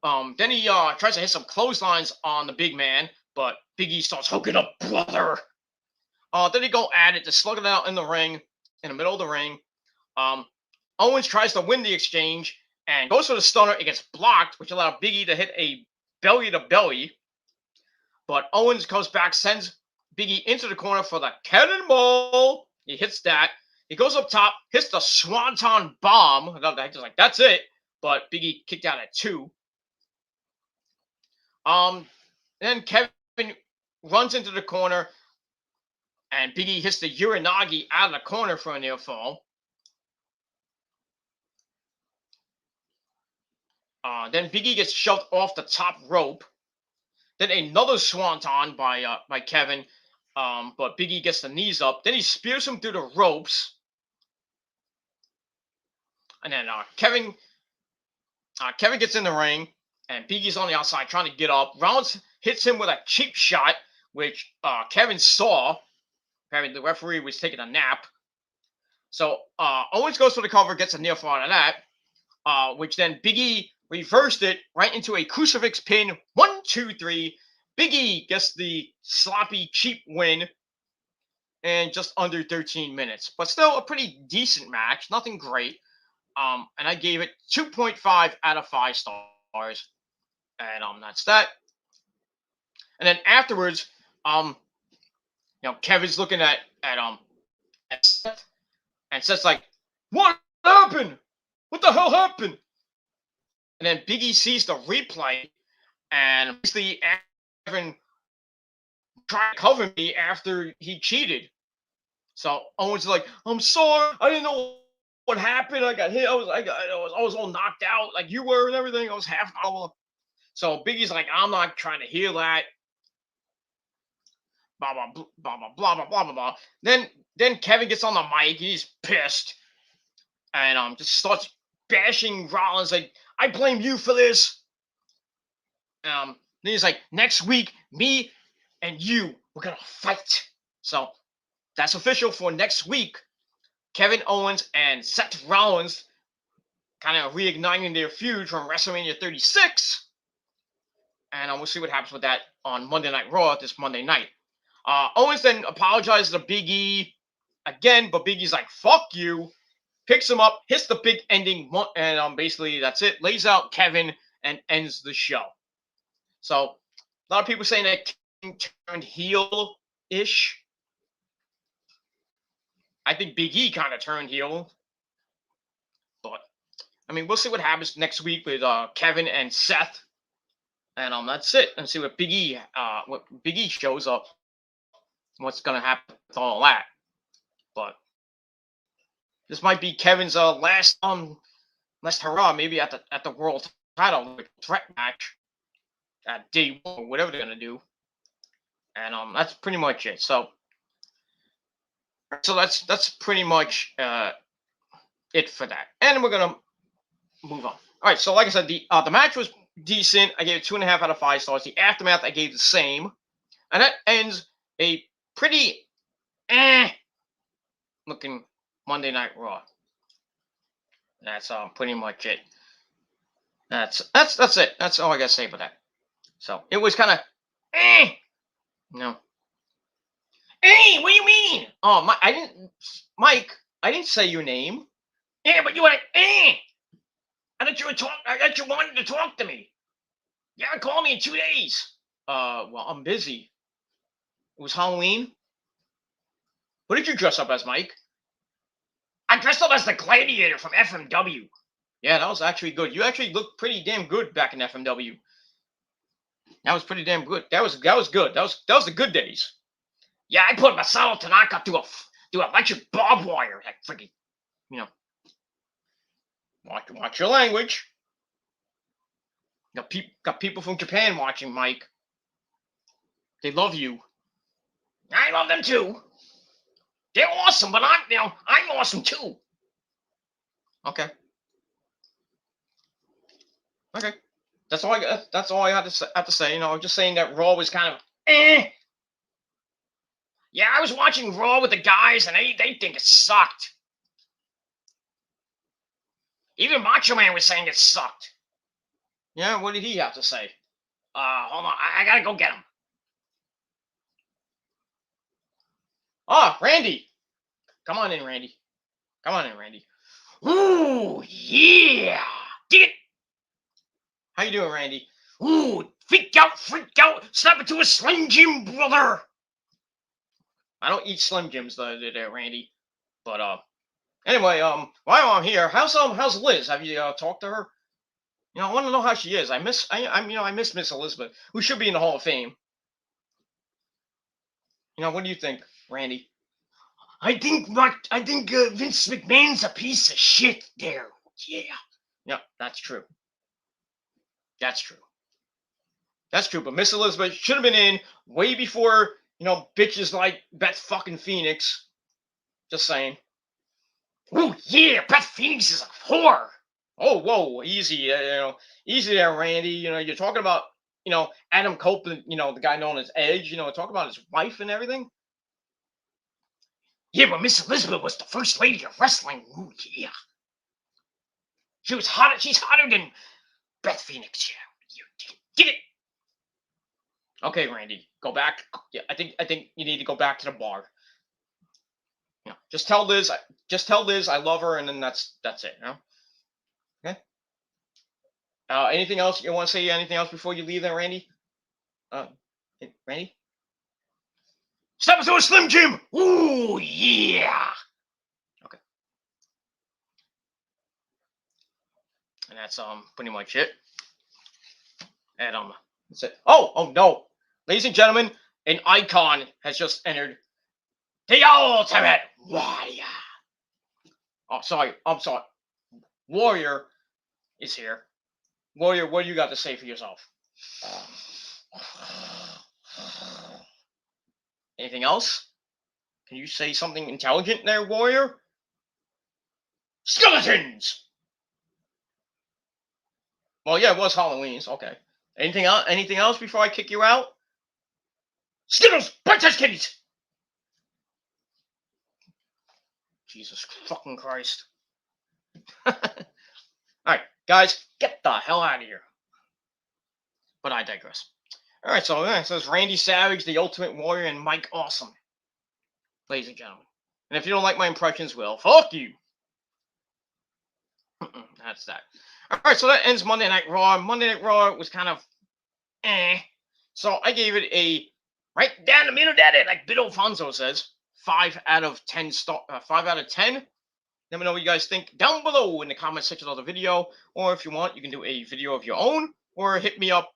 Then he tries to hit some clotheslines on the big man, but Big E starts hooking up, brother. Then he go at it to slug it out in the ring, in the middle of the ring. Owens tries to win the exchange and goes for the stunner. It gets blocked, which allowed Big E to hit a belly to belly. But Owens comes back, sends Big E into the corner for the cannonball. He hits that. He goes up top, hits the Swanton Bomb. Just like, that's it. But Big E kicked out at 2. Then Kevin runs into the corner, and Big E hits the Uranagi out of the corner for a near fall. Then Big E gets shoved off the top rope. Then another Swanton by Kevin But Big E gets the knees up. Then he spears him through the ropes. And then Kevin gets in the ring, and Big E's on the outside trying to get up. Rollins hits him with a cheap shot, which Kevin saw. Apparently, the referee was taking a nap. So Owens goes for the cover, gets a near fall out of that, which then Big E reversed it right into a crucifix pin. 1, 2, 3. Big E gets the sloppy, cheap win in just under 13 minutes. But still a pretty decent match. Nothing great. And I gave it 2.5 out of 5 stars. And that's that. And then afterwards, Kevin's looking at Seth, and Seth's like, "What happened? What the hell happened?" And then Big E sees the replay, and basically Kevin tried to cover me after he cheated. So Owens is like, "I'm sorry, I didn't know what happened. I got hit. I was all knocked out like you were and everything. I was half hour." So Big E's like, "I'm not trying to hear that." Blah blah blah blah blah blah blah blah blah. Then Kevin gets on the mic. He's pissed, and just starts bashing Rollins like, "I blame you for this." Then he's like, "Next week, me and you, we're gonna fight." So that's official for next week. Kevin Owens and Seth Rollins kind of reigniting their feud from WrestleMania 36. And we'll see what happens with that on Monday Night Raw this Monday night. Owens then apologizes to Big E again, but Big E's like, "Fuck you." Picks him up, hits the big ending, and basically that's it. Lays out Kevin and ends the show. So a lot of people saying that Kevin turned heel-ish. I think Big E kind of turned heel. But, I mean, we'll see what happens next week with Kevin and Seth. And that's it. And see what Big E shows up. What's going to happen with all that. But this might be Kevin's last hurrah, maybe at the world title threat match at day 1, or whatever they're gonna do. And that's pretty much it. So that's pretty much it for that. And we're gonna move on. All right. So like I said, the match was decent. I gave it 2.5 out of 5 stars. The aftermath I gave the same, and that ends a pretty looking Monday Night Raw. That's pretty much it. That's it. That's all I gotta say about that. So it was kind of no. Hey, what do you mean? Oh, Mike. I didn't say your name. Yeah, but you were like, I thought you wanted to talk to me. Yeah, call me in 2 days. Well, I'm busy. It was Halloween. What did you dress up as, Mike? I dressed up as the Gladiator from FMW. Yeah, that was actually good. You actually looked pretty damn good back in FMW. That was pretty damn good. That was good. That was the good days. Yeah, I put Masato Tanaka through electric barbed wire. Like freaking, watch your language. Got people from Japan watching, Mike. They love you. I love them too. They're awesome, but I'm awesome too. Okay. That's all I had to say. I'm just saying that Raw was kind of Yeah, I was watching Raw with the guys, and they think it sucked. Even Macho Man was saying it sucked. Yeah, what did he have to say? Hold on, I gotta go get him. Oh, Randy. Come on in, Randy. Ooh, yeah. Dig it. How you doing, Randy? Ooh, freak out. Snap it to a Slim Jim, brother. I don't eat Slim Jims there, Randy. But anyway, while I'm here, how's Liz? Have you talked to her? I want to know how she is. I miss Miss Elizabeth, who should be in the Hall of Fame. What do you think, Randy? I think Vince McMahon's a piece of shit there. Yeah, that's true. But Miss Elizabeth should have been in way before You know, bitches like Beth fucking Phoenix. Just saying. Oh yeah, Beth Phoenix is a whore. Oh whoa, easy, easy there, Randy. You know, you're talking about Adam Copeland. You know, the guy known as Edge. You know, talking about his wife and everything. Yeah, but Miss Elizabeth was the first lady of wrestling. Ooh yeah, she was hotter. She's hotter than Beth Phoenix. Yeah, you get it. Okay, Randy, go back. Yeah, I think you need to go back to the bar. You know, just tell Liz. Just tell Liz I love her, and then that's it. You know. Okay. Anything else you want to say? Anything else before you leave, there, Randy? Randy. Step into a Slim Jim. Ooh yeah. Okay. And that's pretty much it. And that's it. Oh no, ladies and gentlemen, an icon has just entered. The Ultimate Warrior. Oh, sorry. I'm sorry. Warrior is here. Warrior, what do you got to say for yourself? Anything else? Can you say something intelligent there, Warrior? Skeletons! Well, yeah, it was Halloween. So okay. Anything else? Anything else before I kick you out? Skittles! Princess kitties! Jesus fucking Christ. Alright, guys, get the hell out of here. But I digress. Alright, so it says Randy Savage, the Ultimate Warrior, and Mike Awesome. Ladies and gentlemen. And if you don't like my impressions, well, fuck you. That's that. Alright, so that ends Monday Night Raw. Monday Night Raw was kind of So I gave it a right down the middle, daddy, like Bill Alfonso says. 5 out of 10 5 out of 10. Let me know what you guys think down below in the comment section of the video. Or if you want, you can do a video of your own. Or hit me up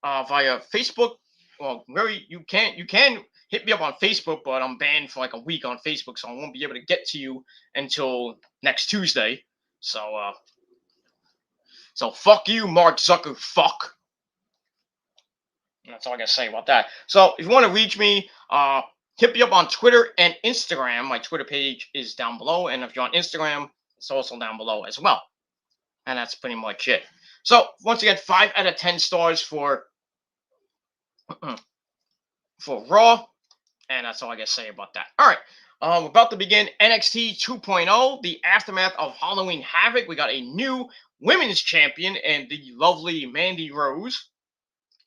via Facebook. Well, you can hit me up on Facebook, but I'm banned for like a week on Facebook, so I won't be able to get to you until next Tuesday. So fuck you, Mark Zucker, fuck. That's all I gotta say about that. So if you want to reach me, hit me up on Twitter and Instagram. My Twitter page is down below, and if you're on Instagram, it's also down below as well. And that's pretty much it. So once again, 5 out of 10 stars for Raw, and that's all I gotta say about that. All right, we're about to begin NXT 2.0, the aftermath of Halloween Havoc. We got a new women's champion and the lovely Mandy Rose.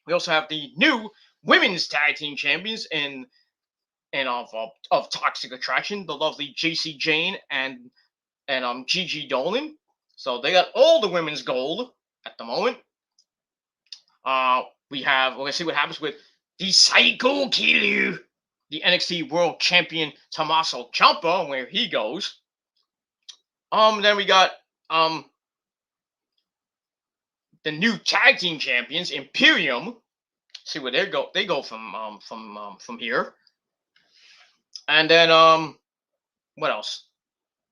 We also have the new women's tag team champions and of Toxic Attraction, the lovely JC Jane and Gigi Dolan. So they got all the women's gold at the moment. We're gonna see what happens with the Psycho Killer, the NXT World Champion Tommaso Ciampa, where he goes. Then we got the new tag team champions, Imperium. See where they go. They go from here. And then what else?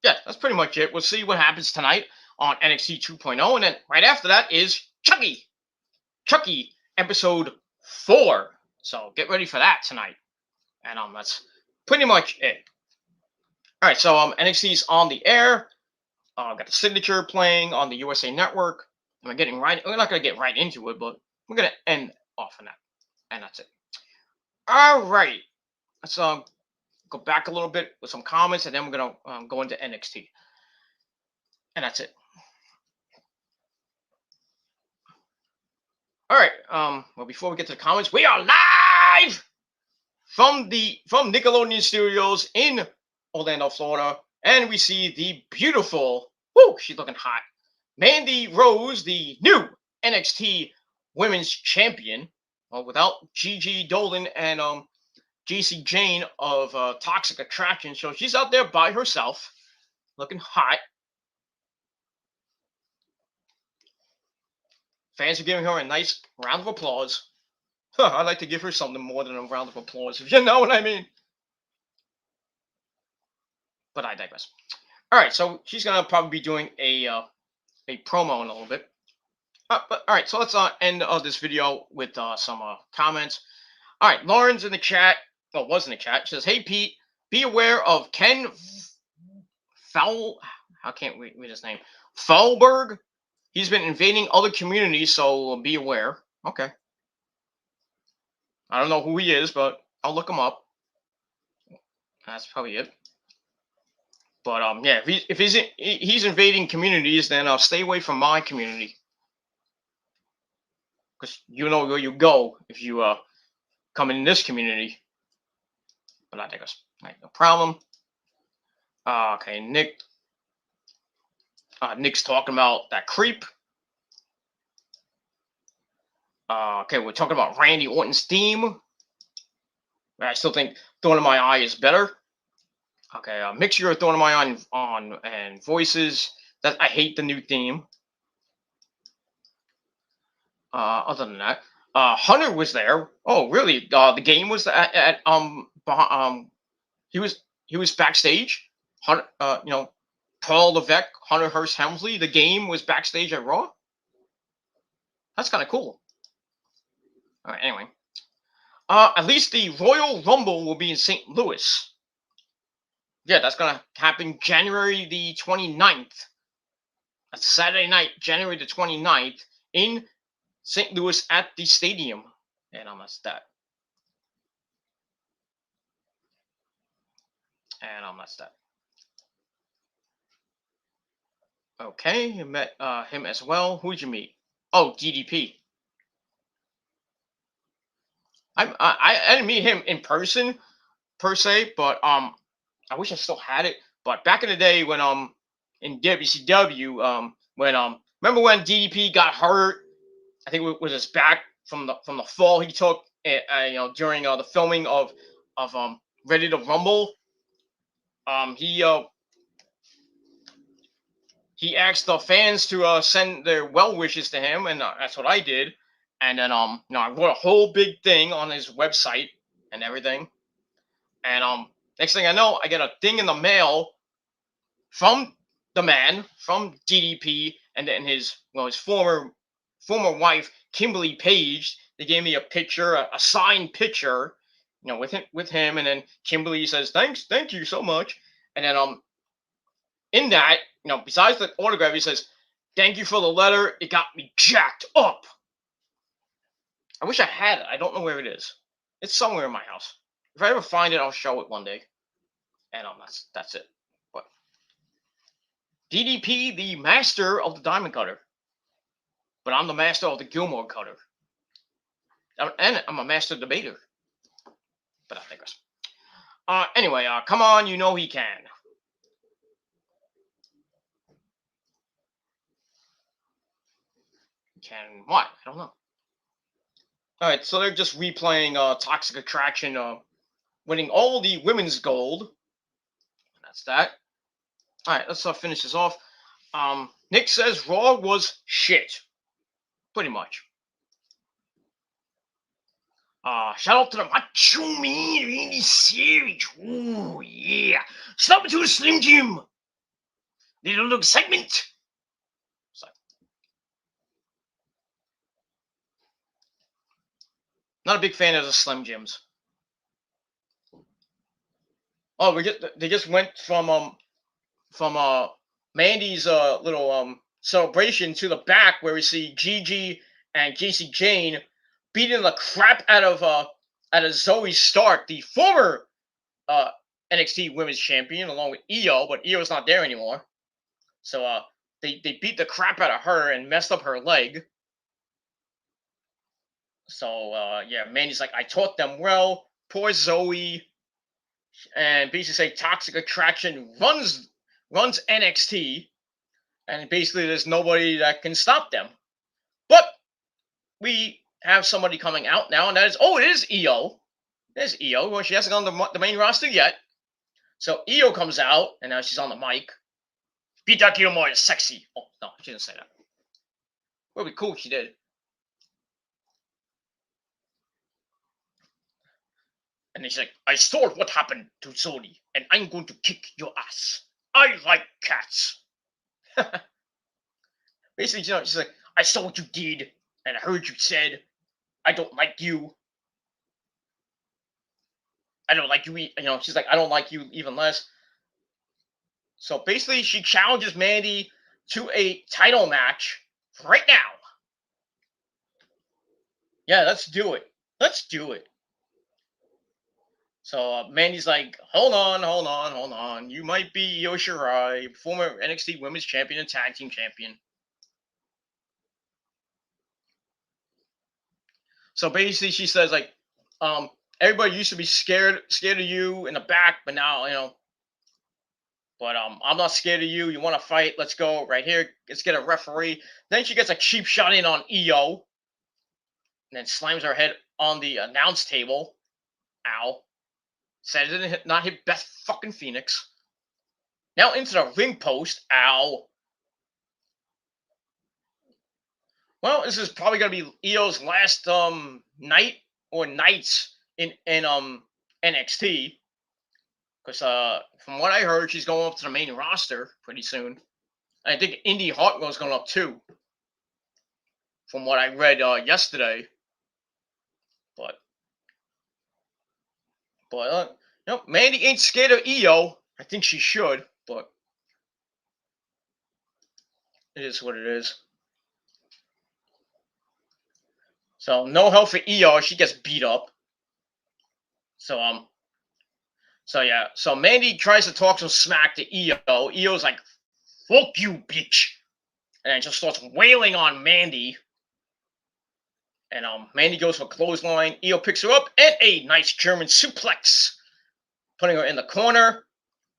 Yeah, that's pretty much it. We'll see what happens tonight on NXT 2.0, and then right after that is Chucky episode 4. So get ready for that tonight. And that's pretty much it. All right, so NXT's on the air. I've got the signature playing on the USA Network. We're not gonna get right into it, but we're gonna end off on that, and that's it. All right, let's go back a little bit with some comments, and then we're gonna go into NXT, and that's it. All right. Well, before we get to the comments, we are live from Nickelodeon Studios in Orlando, Florida, and we see the beautiful, she's looking hot, Mandy Rose, the new NXT Women's Champion, without Gigi Dolan and JC Jane of Toxic Attraction. So she's out there by herself, looking hot. Fans are giving her a nice round of applause. I'd like to give her something more than a round of applause, if you know what I mean. But I digress. All right, so she's gonna probably be doing a promo in a little bit. But all right, so let's end this video with some comments. All right, Lauren's in the chat. well, was in the chat. She says, "Hey Pete, be aware of Ken Foul. How can't we read his name? Faulberg. He's been invading other communities, so be aware." Okay. I don't know who he is, but I'll look him up. That's probably it. But yeah, if he's invading communities, then I'll stay away from my community, because you know where you go if you come in this community. But I think that's no problem. Okay, Nick's talking about that creep. Okay, we're talking about Randy Orton's theme. I still think Thorn in My Eye is better. Okay, mixture of Thorn in My Eye on and voices. That I hate the new theme. Other than that, Hunter was there. Oh, really? The game was at he was backstage. Hunter, Paul Levesque, Hunter Hearst Helmsley. The game was backstage at Raw. That's kind of cool. All right, anyway. At least the Royal Rumble will be in St. Louis. Yeah, that's going to happen January the 29th. That's Saturday night, January the 29th, in St. Louis at the stadium. And that's that. And that's that. Okay, you met him as well. Who'd you meet? Oh, DDP. I didn't meet him in person per se, but I wish I still had it. But back in the day when in WCW when remember when DDP got hurt? I think it was his back from the fall he took during the filming of Ready to Rumble. He asked the fans to send their well wishes to him, and that's what I did. And then I wrote a whole big thing on his website and everything. And next thing I know, I get a thing in the mail from the man, from DDP, and then his former wife, Kimberly Page. They gave me a picture, a signed picture, with him, and then Kimberly says, thank you so much. And then in that, besides the autograph, he says, "Thank you for the letter. It got me jacked up." I wish I had it. I don't know where it is. It's somewhere in my house. If I ever find it, I'll show it one day. And that's it. But DDP, the master of the diamond cutter, but I'm the master of the Gilmore cutter, and I'm a master debater. But I digress. Anyway, come on, you know he can. Can what? I don't know. All right, so they're just replaying Toxic Attraction, winning all the women's gold. That's that. All right, let's finish this off. Nick says Raw was shit. Pretty much. Shout out to the Macho Man Randy Savage. Oh, yeah. Stop into a Slim Jim. Little excitement. So, not a big fan of the Slim Jims. Oh, they just went from Mandy's little celebration to the back where we see Gigi and Casey Jane beating the crap out of Zoe Stark, the former NXT Women's Champion, along with Io, but Io's not there anymore. So they beat the crap out of her and messed up her leg. So yeah, Mandy's like, I taught them well. Poor Zoe. And basically say Toxic Attraction runs NXT, and basically there's nobody that can stop them. But we have somebody coming out now, and that is it is Io. There's Io. Well, she hasn't gone the main roster yet. So Io comes out, and now she's on the mic. Beat that Gilmore is sexy. Oh no, she didn't say that. Would be cool if she did. And he's like, I saw what happened to Zoe, and I'm going to kick your ass. I like cats. Basically, she's like, I saw what you did, and I heard you said, I don't like you. I don't like you. She's like, I don't like you even less. So basically, she challenges Mandy to a title match right now. Yeah, let's do it. Let's do it. So Mandy's like, hold on. You might be Io Shirai, former NXT Women's Champion and Tag Team Champion. So basically, she says like, everybody used to be scared of you in the back, but now. But I'm not scared of you. You want to fight? Let's go right here. Let's get a referee. Then she gets a cheap shot in on Io, and then slams her head on the announce table. Ow. Said it didn't not hit Beth fucking Phoenix. Now into the ring post. Ow. Well, this is probably gonna be Io's last night or nights in NXT. Because from what I heard, she's going up to the main roster pretty soon. I think Indy Hartwell's going up too. From what I read yesterday. But Mandy ain't scared of Io. I think she should, but it is what it is. So no help for Io. She gets beat up. So Mandy tries to talk some smack to Io. Io's like, "Fuck you, bitch," and just starts wailing on Mandy. And Mandy goes for a clothesline. Io picks her up and a nice German suplex, putting her in the corner.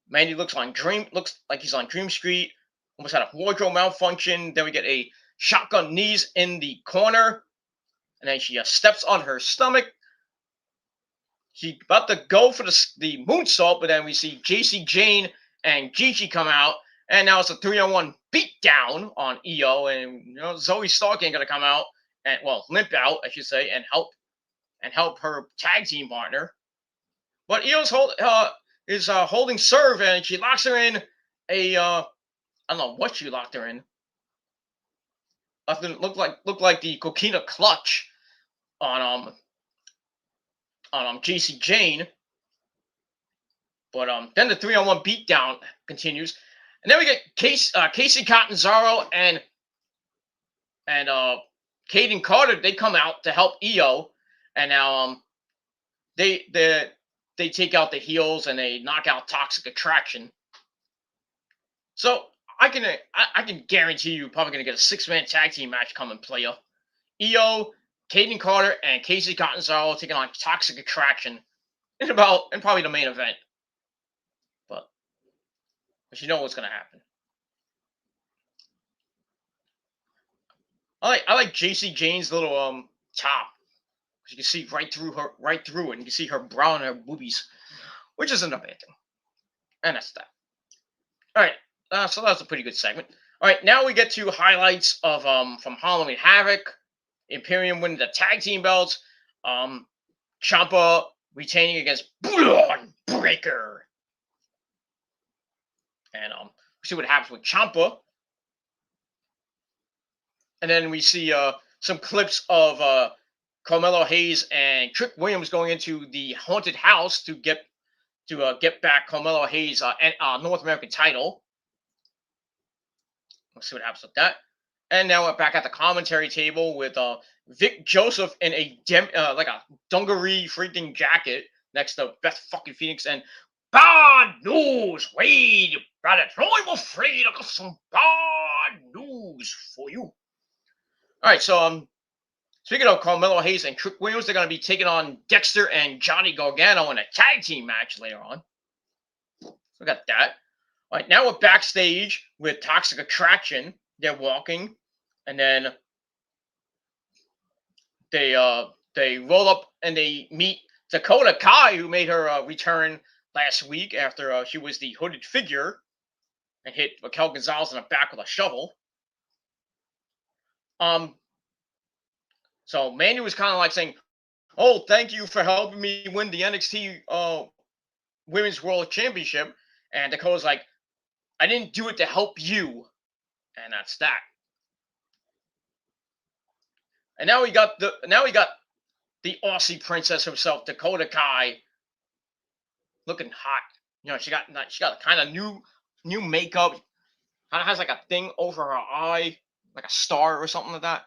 Mandy looks like he's on Dream Street. Almost had a wardrobe malfunction. Then we get a shotgun knees in the corner, and then she steps on her stomach. She's about to go for the moonsault, but then we see JC Jane and Gigi come out, and now it's a 3-on-1 beatdown on Io, and Zoe Stark ain't gonna come out and limp out, I should say, and help her tag team partner. But Io's holding serve, and she locks her in a I don't know what she locked her in. Nothing looked like the coquina clutch on JC Jane. But then the 3-on-1 beatdown continues, and then we get Casey Catanzaro and Caden Carter. They come out to help Io, and now they take out the heels and they knock out Toxic Attraction. So I can guarantee you probably gonna get a 6-man tag team match coming, player. Io, Caden Carter, and Casey Catanzaro taking on Toxic Attraction in probably the main event. But you know what's gonna happen. I like JC Jane's little top. You can see right through it, and you can see her brow and her boobies, which isn't a bad thing. And that's that. All right, so that was a pretty good segment. All right, now we get to highlights of from Halloween Havoc, Imperium winning the tag team belts, Ciampa retaining against Braun Breaker, and we see what happens with Ciampa, and then we see some clips of Carmelo Hayes and Trick Williams going into the haunted house to get back Carmelo Hayes' North American title. Let's see what happens with that. And now we're back at the commentary table with Vic Joseph in a like a dungaree freaking jacket next to Beth fucking Phoenix, and bad news, Wade. Brother, I'm afraid I got some bad news for you. All right, so speaking of Carmelo Hayes and Trick Williams, they're going to be taking on Dexter and Johnny Gargano in a tag team match later on. So we got that. All right, now we're backstage with Toxic Attraction. They're walking, and then they roll up and they meet Dakota Kai, who made her return last week after she was the hooded figure and hit Raquel Gonzalez in the back with a shovel. So Mandy was kind of like saying, "Oh, thank you for helping me win the NXT Women's World Championship," and Dakota's like, "I didn't do it to help you," and that's that. And now we got the Aussie princess herself, Dakota Kai, looking hot. She got kind of new makeup. Kind of has like a thing over her eye, like a star or something like that.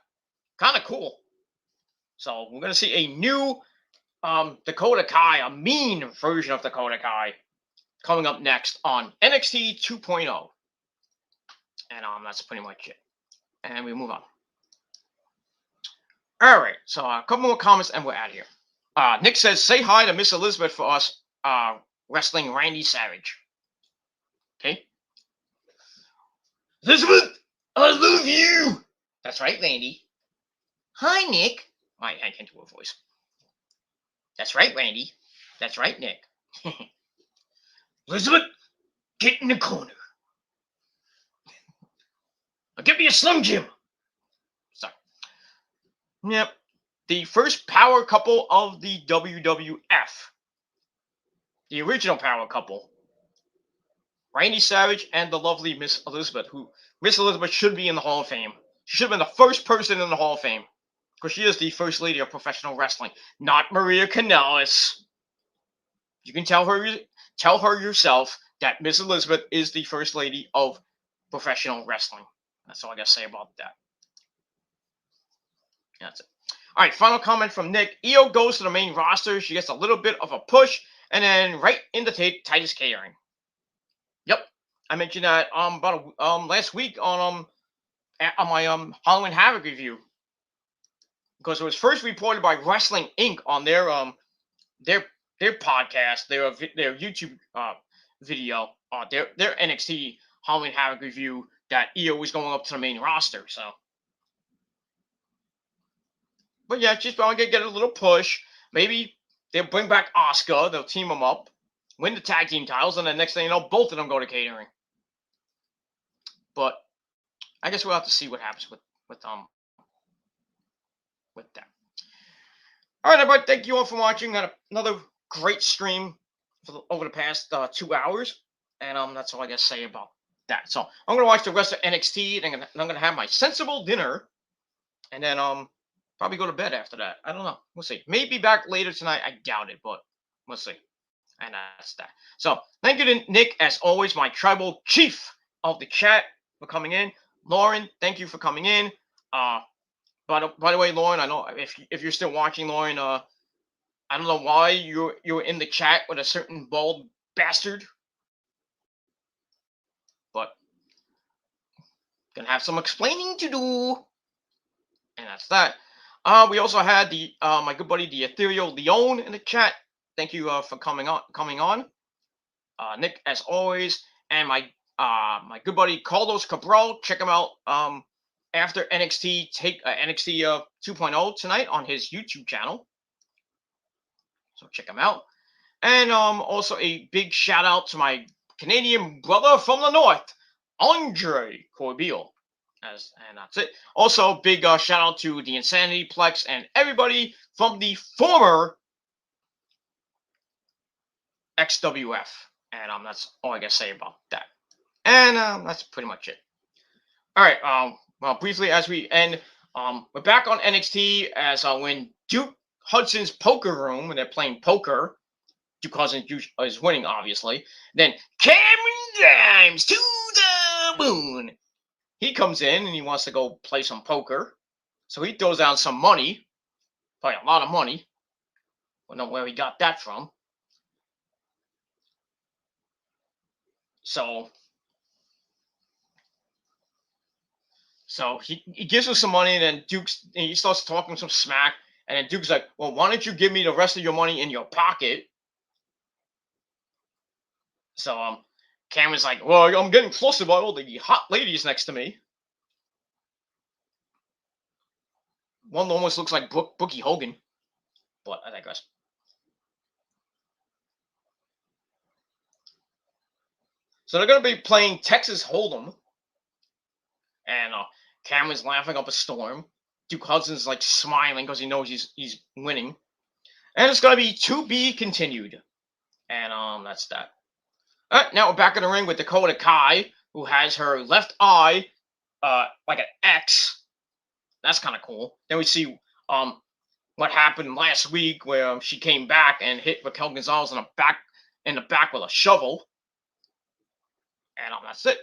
Kind of cool. So we're gonna see a new Dakota Kai, a mean version of Dakota Kai, coming up next on NXT 2.0. And that's pretty much it. And we move on. All right, so a couple more comments and we're out of here. Nick says, "Say hi to Miss Elizabeth for us, wrestling Randy Savage." Okay, Elizabeth, I love you. That's right, Randy. Hi, Nick. I can't do a voice. That's right, Randy. That's right, Nick. Elizabeth, get in the corner. Give me a Slim Jim. Sorry. Yep. The first power couple of the WWF. The original power couple. Randy Savage and the lovely Miss Elizabeth, who Miss Elizabeth should be in the Hall of Fame. She should have been the first person in the Hall of Fame. Because she is the first lady of professional wrestling, not Maria Kanellis. You can tell her yourself that Miss Elizabeth is the first lady of professional wrestling. That's all I gotta say about that. That's it. All right, final comment from Nick. Io goes to the main roster. She gets a little bit of a push, and then right into Titus Catering. Yep, I mentioned that about last week on my Halloween Havoc review, because it was first reported by Wrestling Inc. on their podcast, their YouTube video, their NXT Halloween Havoc review, that Io was going up to the main roster. So, but yeah, she's probably gonna get a little push. Maybe they'll bring back Asuka. They'll team them up, win the tag team titles, and then next thing you know, both of them go to catering. But I guess we'll have to see what happens with that. All right, everybody. Thank you all for watching. Got another great stream over the past 2 hours, and that's all I got to say about that. So I'm gonna watch the rest of NXT, and I'm gonna have my sensible dinner, and then probably go to bed after that. I don't know. We'll see. Maybe back later tonight. I doubt it, but we'll see. And that's that. So thank you to Nick, as always, my tribal chief of the chat, for coming in. Lauren, thank you for coming in. By the way, Lauren, I know if you're still watching, Lauren, I don't know why you're in the chat with a certain bald bastard, but gonna have some explaining to do, and that's that. We also had the my good buddy the Ethereal Leon in the chat. Thank you for coming on. Nick, as always, and my good buddy Carlos Cabral. Check him out after NXT NXT 2.0 tonight on his YouTube channel. So check him out. And also a big shout out to my Canadian brother from the north, Andre Corbeil. And that's it. Also, big shout out to the Insanity Plex and everybody from the former XWF. And that's all I gotta say about that. And that's pretty much it. All right. Well, briefly as we end, we're back on NXT as when Duke Hudson's poker room, when they're playing poker, Duke Hudson is winning, obviously. Then Cameron Grimes to the moon. He comes in and he wants to go play some poker. So he throws down some money, probably a lot of money. I don't know where he got that from. So he gives him some money, and then he starts talking some smack. And then Duke's like, "Well, why don't you give me the rest of your money in your pocket?" So Cameron's like, "Well, I'm getting flustered by all the hot ladies next to me." One almost looks like Bookie Hogan, but I digress. So they're going to be playing Texas Hold'em, and Cameron's laughing up a storm. Duke Hudson's like smiling because he knows he's winning, and it's going to be to be continued. And that's that. All right, now we're back in the ring with Dakota Kai, who has her left eye like an X. That's kind of cool. Then we see what happened last week, where she came back and hit Raquel Gonzalez in the back with a shovel. And that's it.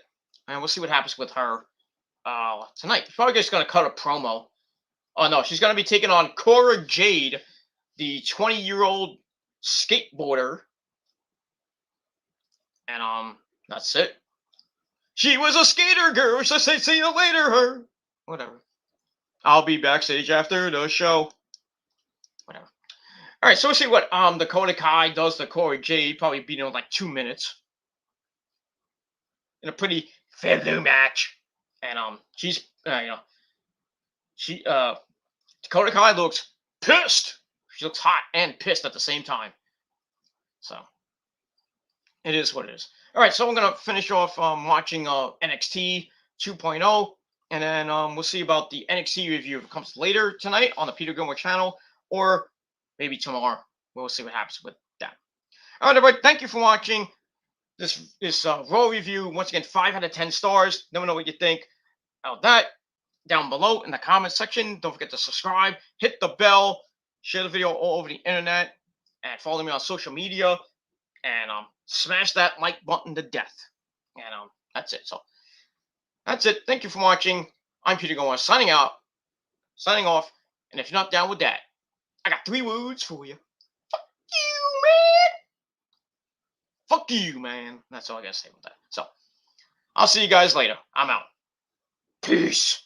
And we'll see what happens with her tonight. She's probably just going to cut a promo. Oh, no. She's going to be taking on Cora Jade, the 20-year-old skateboarder. And that's it. She was a skater girl. So say see you later, her. Whatever. I'll be backstage after the show. Whatever. All right, so we'll see what Dakota Kai does to Cora Jade. Probably beat her in like 2 minutes in a pretty fair match. And she's Dakota Kai looks pissed. She looks hot and pissed at the same time. So it is what it is. All right, so I'm gonna finish off watching NXT 2.0, and then we'll see about the NXT review if it comes later tonight on the Peter Gilmore channel, or maybe tomorrow. We'll see what happens with that. All right, everybody, thank you for watching this Raw review. Once again, 5 out of 10 stars. Let me know what you think about that down below in the comment section. Don't forget to subscribe, hit the bell, share the video all over the internet, and follow me on social media. And smash that like button to death. And that's it. So that's it. Thank you for watching. I'm Peter Gilmore signing off. And if you're not down with that, I got 3 words for you. Fuck you, man. That's all I gotta say about that. So I'll see you guys later. I'm out. Peace.